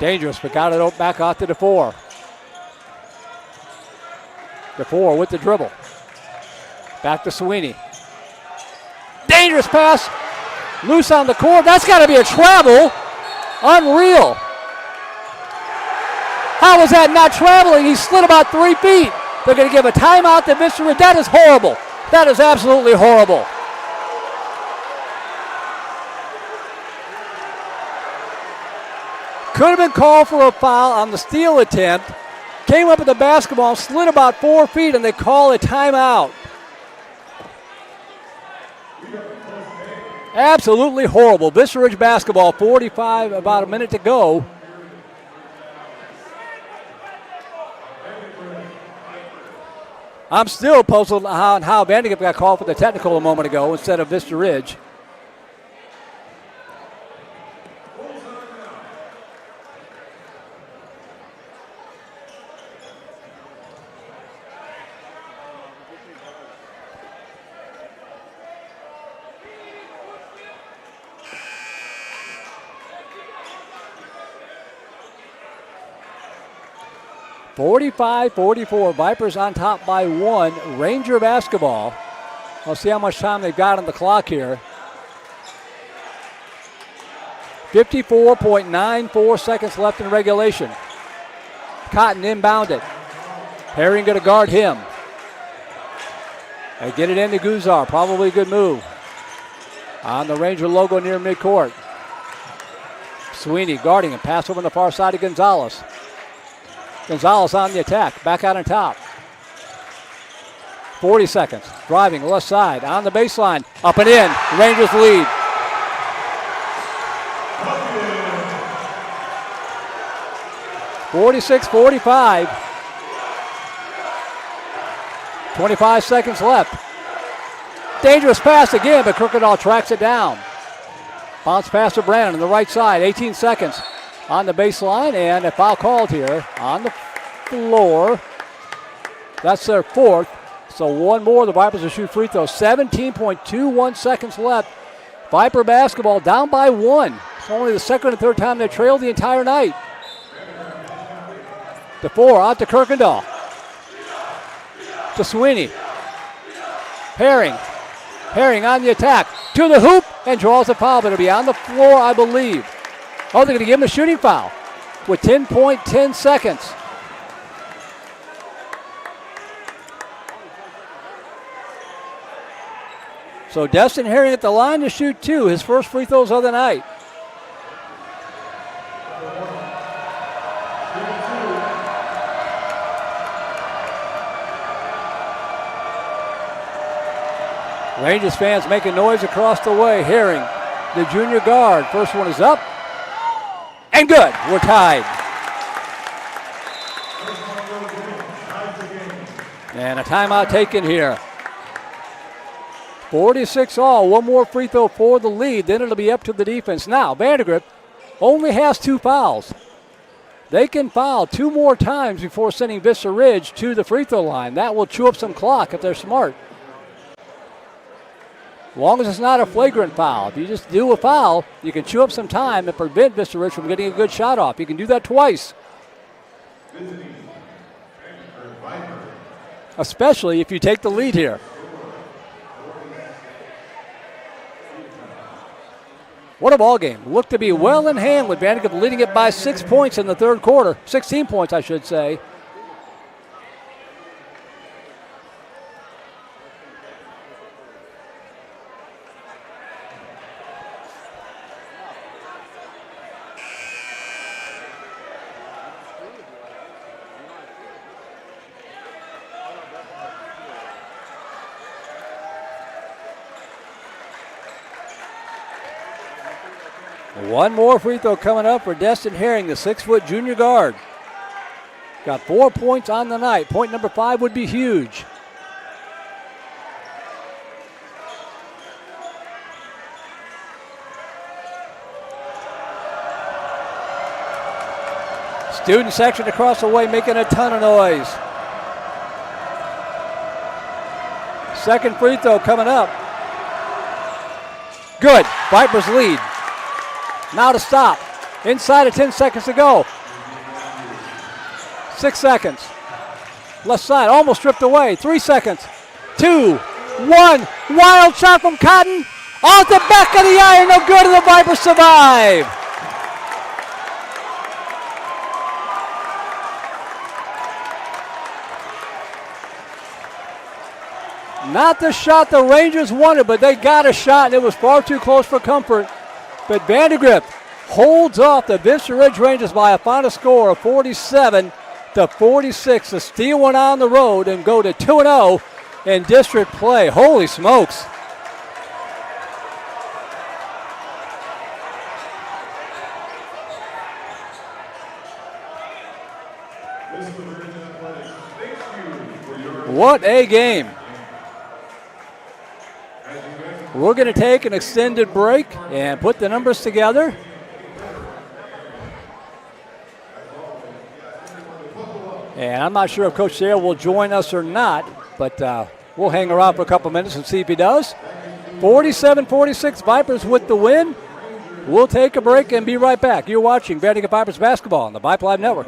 Dangerous, but got it back out to DeFore. DeFore with the dribble. Back to Sweeney. Dangerous pass. Loose on the court. That's got to be a travel. Unreal. How is that not traveling? He slid about 3 feet. They're going to give a timeout to Mr. Ridge. That is horrible. That is absolutely horrible. Could have been called for a foul on the steal attempt. Came up with the basketball, slid about 4 feet, and they call a timeout. Absolutely horrible. Vista Ridge basketball, 45, about a minute to go. I'm still puzzled on how Vandegrift got called for the technical a moment ago instead of Vista Ridge. (45-44). Vipers on top by 1. Ranger basketball. We'll see how much time they've got on the clock here. 54.94 seconds left in regulation. Cotton inbounded. Herring going to guard him. They get it into Guzar. Probably a good move. On the Ranger logo near midcourt. Sweeney guarding him. Pass over on the far side to Gonzalez. Gonzalez on the attack. Back out on top. 40 seconds. Driving left side. On the baseline. Up and in. Rangers lead. (46-45). 25 seconds left. Dangerous pass again, but Kirkendall tracks it down. Bounce pass to Brandon on the right side. 18 seconds on the baseline, and a foul called here on the floor. That's their fourth. So one more. The Vipers will shoot free throws. 17.21 seconds left. Viper basketball down by one. It's only the second and third time they trailed the entire night. The 4 out to Kirkendall. To Sweeney. Herring on the attack. To the hoop and draws a foul, but it'll be on the floor, I believe. Oh, they're going to give him a shooting foul with 10.10 seconds. So Destin Herring at the line to shoot 2, his first free throws of the night. Rangers fans making noise across the way. Herring, the junior guard. First one is up. And good. We're tied. And a timeout taken here. 46 all. One more free throw for the lead. Then it'll be up to the defense. Now, Vandegrift only has 2 fouls. They can foul 2 more times before sending Vista Ridge to the free throw line. That will chew up some clock if they're smart. As long as it's not a flagrant foul. If you just do a foul, you can chew up some time and prevent Vista Ridge from getting a good shot off. You can do that twice. Especially if you take the lead here. What a ball game. Looked to be well in hand with Vandegrift leading it by 6 points in the third quarter. 16 points, I should say. One more free throw coming up for Destin Herring, the 6-foot junior guard. Got 4 points on the night. Point number 5 would be huge. Student section across the way making a ton of noise. Second free throw coming up. Good. Vipers lead. Now to stop. Inside of 10 seconds to go. 6 seconds. Left side almost stripped away. 3 seconds. 2, 1. Wild shot from Cotton. Off the back of the iron. No good, and the Vipers survive. Not the shot the Rangers wanted, but they got a shot, and it was far too close for comfort. But Vandegrift holds off the Vista Ridge Rangers by a final score of 47-46 to steal one on the road and go to 2-0 in district play. Holy smokes. What a game. We're going to take an extended break and put the numbers together. And I'm not sure if Coach Sale will join us or not, but we'll hang around for a couple minutes and see if he does. 47-46 Vipers with the win. We'll take a break and be right back. You're watching Vandegrift Vipers basketball on the Vype Live Network.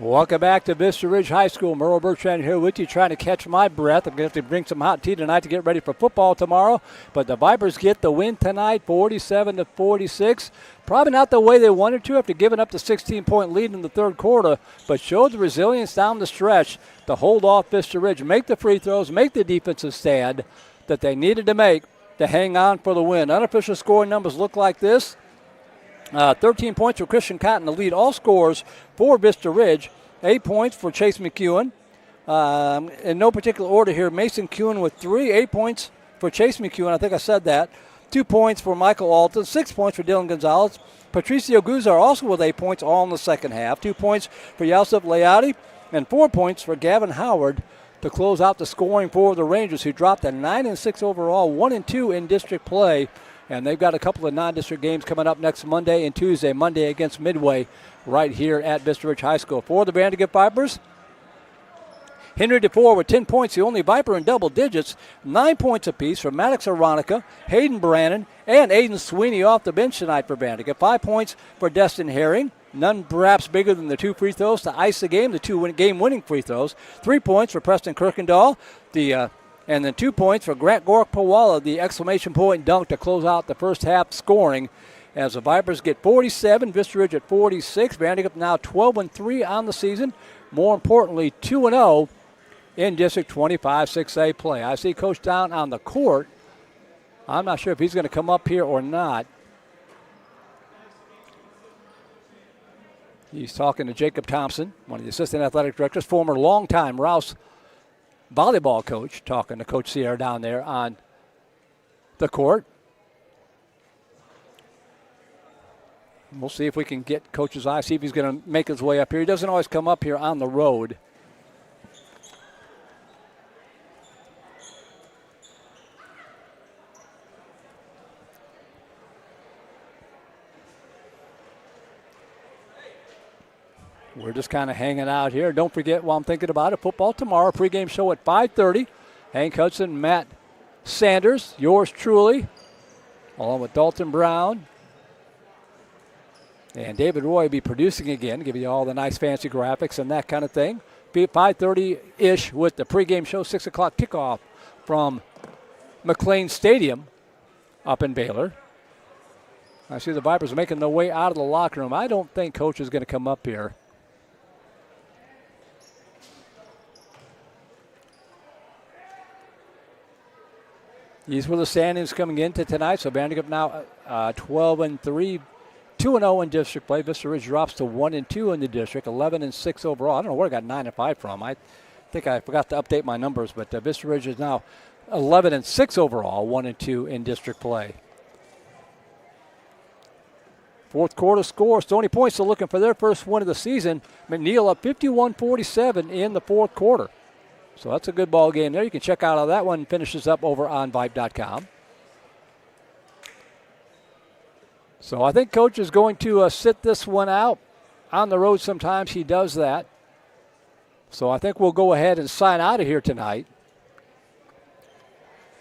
Welcome back to Vista Ridge High School. Merle Bertrand here with you, trying to catch my breath. I'm going to have to drink some hot tea tonight to get ready for football tomorrow. But the Vipers get the win tonight, 47-46. Probably not the way they wanted to after giving up the 16-point lead in the third quarter, but showed the resilience down the stretch to hold off Vista Ridge, make the free throws, make the defensive stand that they needed to make to hang on for the win. Unofficial scoring numbers look like this. 13 points for Christian Cotton to lead all scorers for Vista Ridge. 8 points for Chase McEwen. In no particular order here, Mason Kewen with 3. 8 points for Chase McEwen. I think I said that. 2 points for Michael Alton. 6 points for Dylan Gonzalez. Patricio Guzar also with 8 points, all in the second half. 2 points for Yosef Leati. And 4 points for Gavin Howard to close out the scoring for the Rangers, who dropped a 9-6 overall, 1-2 in district play. And they've got a couple of non-district games coming up next Monday and Tuesday. Monday against Midway right here at Vista Ridge High School. For the Vandegrift Vipers, Henry DeFore with 10 points, the only Viper in double digits. 9 points apiece for Maddox Aronica, Hayden Brannon, and Aiden Sweeney off the bench tonight for Vandegrift. 5 points for Destin Herring. None perhaps bigger than the 2 free throws to ice the game, the 2 game-winning free throws. 3 points for Preston Kirkendall. And then 2 points for Grant Gorak-Pawala, the exclamation point dunk to close out the first half scoring. As the Vipers get 47, Vista Ridge at 46. Vandegrift now 12-3 on the season. More importantly, 2-0 in District 25 6A play. I see Coach down on the court. I'm not sure if he's going to come up here or not. He's talking to Jacob Thompson, one of the assistant athletic directors, former longtime Rouse volleyball coach, talking to Coach Sierra down there on the court. We'll see if we can get Coach's eye, see if he's going to make his way up here. He doesn't always come up here on the road. We're just kind of hanging out here. Don't forget, while I'm thinking about it, football tomorrow, pregame show at 5:30. Hank Hudson, Matt Sanders, yours truly, along with Dalton Brown. And David Roy will be producing again, give you all the nice fancy graphics and that kind of thing. Be at 5:30-ish with the pregame show, 6 o'clock kickoff from McLean Stadium up in Baylor. I see the Vipers making their way out of the locker room. I don't think Coach is going to come up here. These were the standings coming into tonight. So Vandegrift now 12-3, 2-0 in district play. Vista Ridge drops to 1-2 in the district, 11-6 overall. I don't know where I got 9-5 from. I think I forgot to update my numbers, but Vista Ridge is now 11-6 overall, 1-2 in district play. Fourth quarter score, Stony Point still looking for their first win of the season. McNeil up 51-47 in the fourth quarter. So that's a good ball game there. You can check out how that one finishes up over on Vype.com. So I think Coach is going to sit this one out. On the road sometimes he does that. So I think we'll go ahead and sign out of here tonight.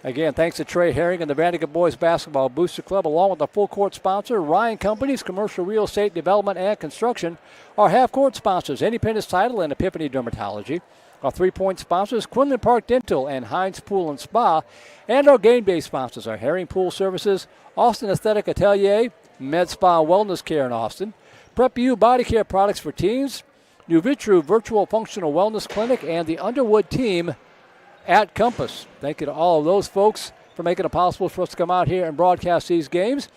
Again, thanks to Trey Herring and the Vandegrift Boys Basketball Booster Club, along with the full court sponsor, Ryan Companies, Commercial Real Estate Development and Construction, our half-court sponsors, Independence Title and Epiphany Dermatology. Our 3-point sponsors, Quinlan Park Dental and Heinz Pool and Spa. And our game day sponsors are Herring Pool Services, Austin Aesthetic Atelier, Med Spa Wellness Care in Austin, Prep U Body Care Products for Teens, New Vitru Virtual Functional Wellness Clinic, and the Underwood team at Compass. Thank you to all of those folks for making it possible for us to come out here and broadcast these games.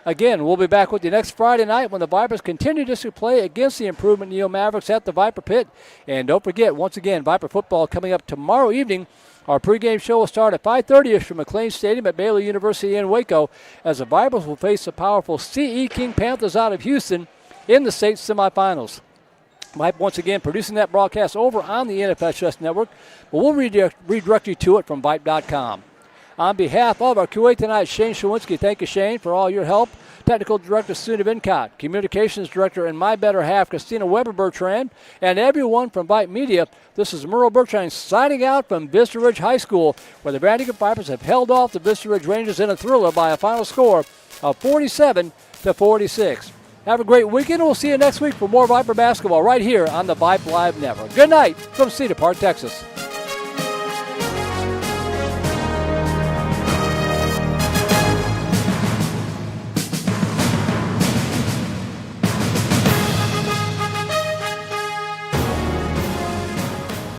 Again, we'll be back with you next Friday night when the Vipers continue to play against the Improvement Neo Mavericks at the Viper Pit. And don't forget, once again, Viper football coming up tomorrow evening. Our pregame show will start at 5:30 from McLean Stadium at Baylor University in Waco, as the Vipers will face the powerful CE King Panthers out of Houston in the state semifinals. Mike once again producing that broadcast over on the NFSS Network, but we'll redirect you to it from Vype.com. On behalf of our QA tonight, Shane Shawinski, thank you, Shane, for all your help. Technical Director, Suna Vincott. Communications Director and my better half, Christina Weber-Bertrand. And everyone from Vype Media, this is Merle Bertrand signing out from Vista Ridge High School, where the Vandegrift Vipers have held off the Vista Ridge Rangers in a thriller by a final score of 47-46. Have a great weekend, and we'll see you next week for more Viper basketball right here on the Vype Live Network. Good night from Cedar Park, Texas.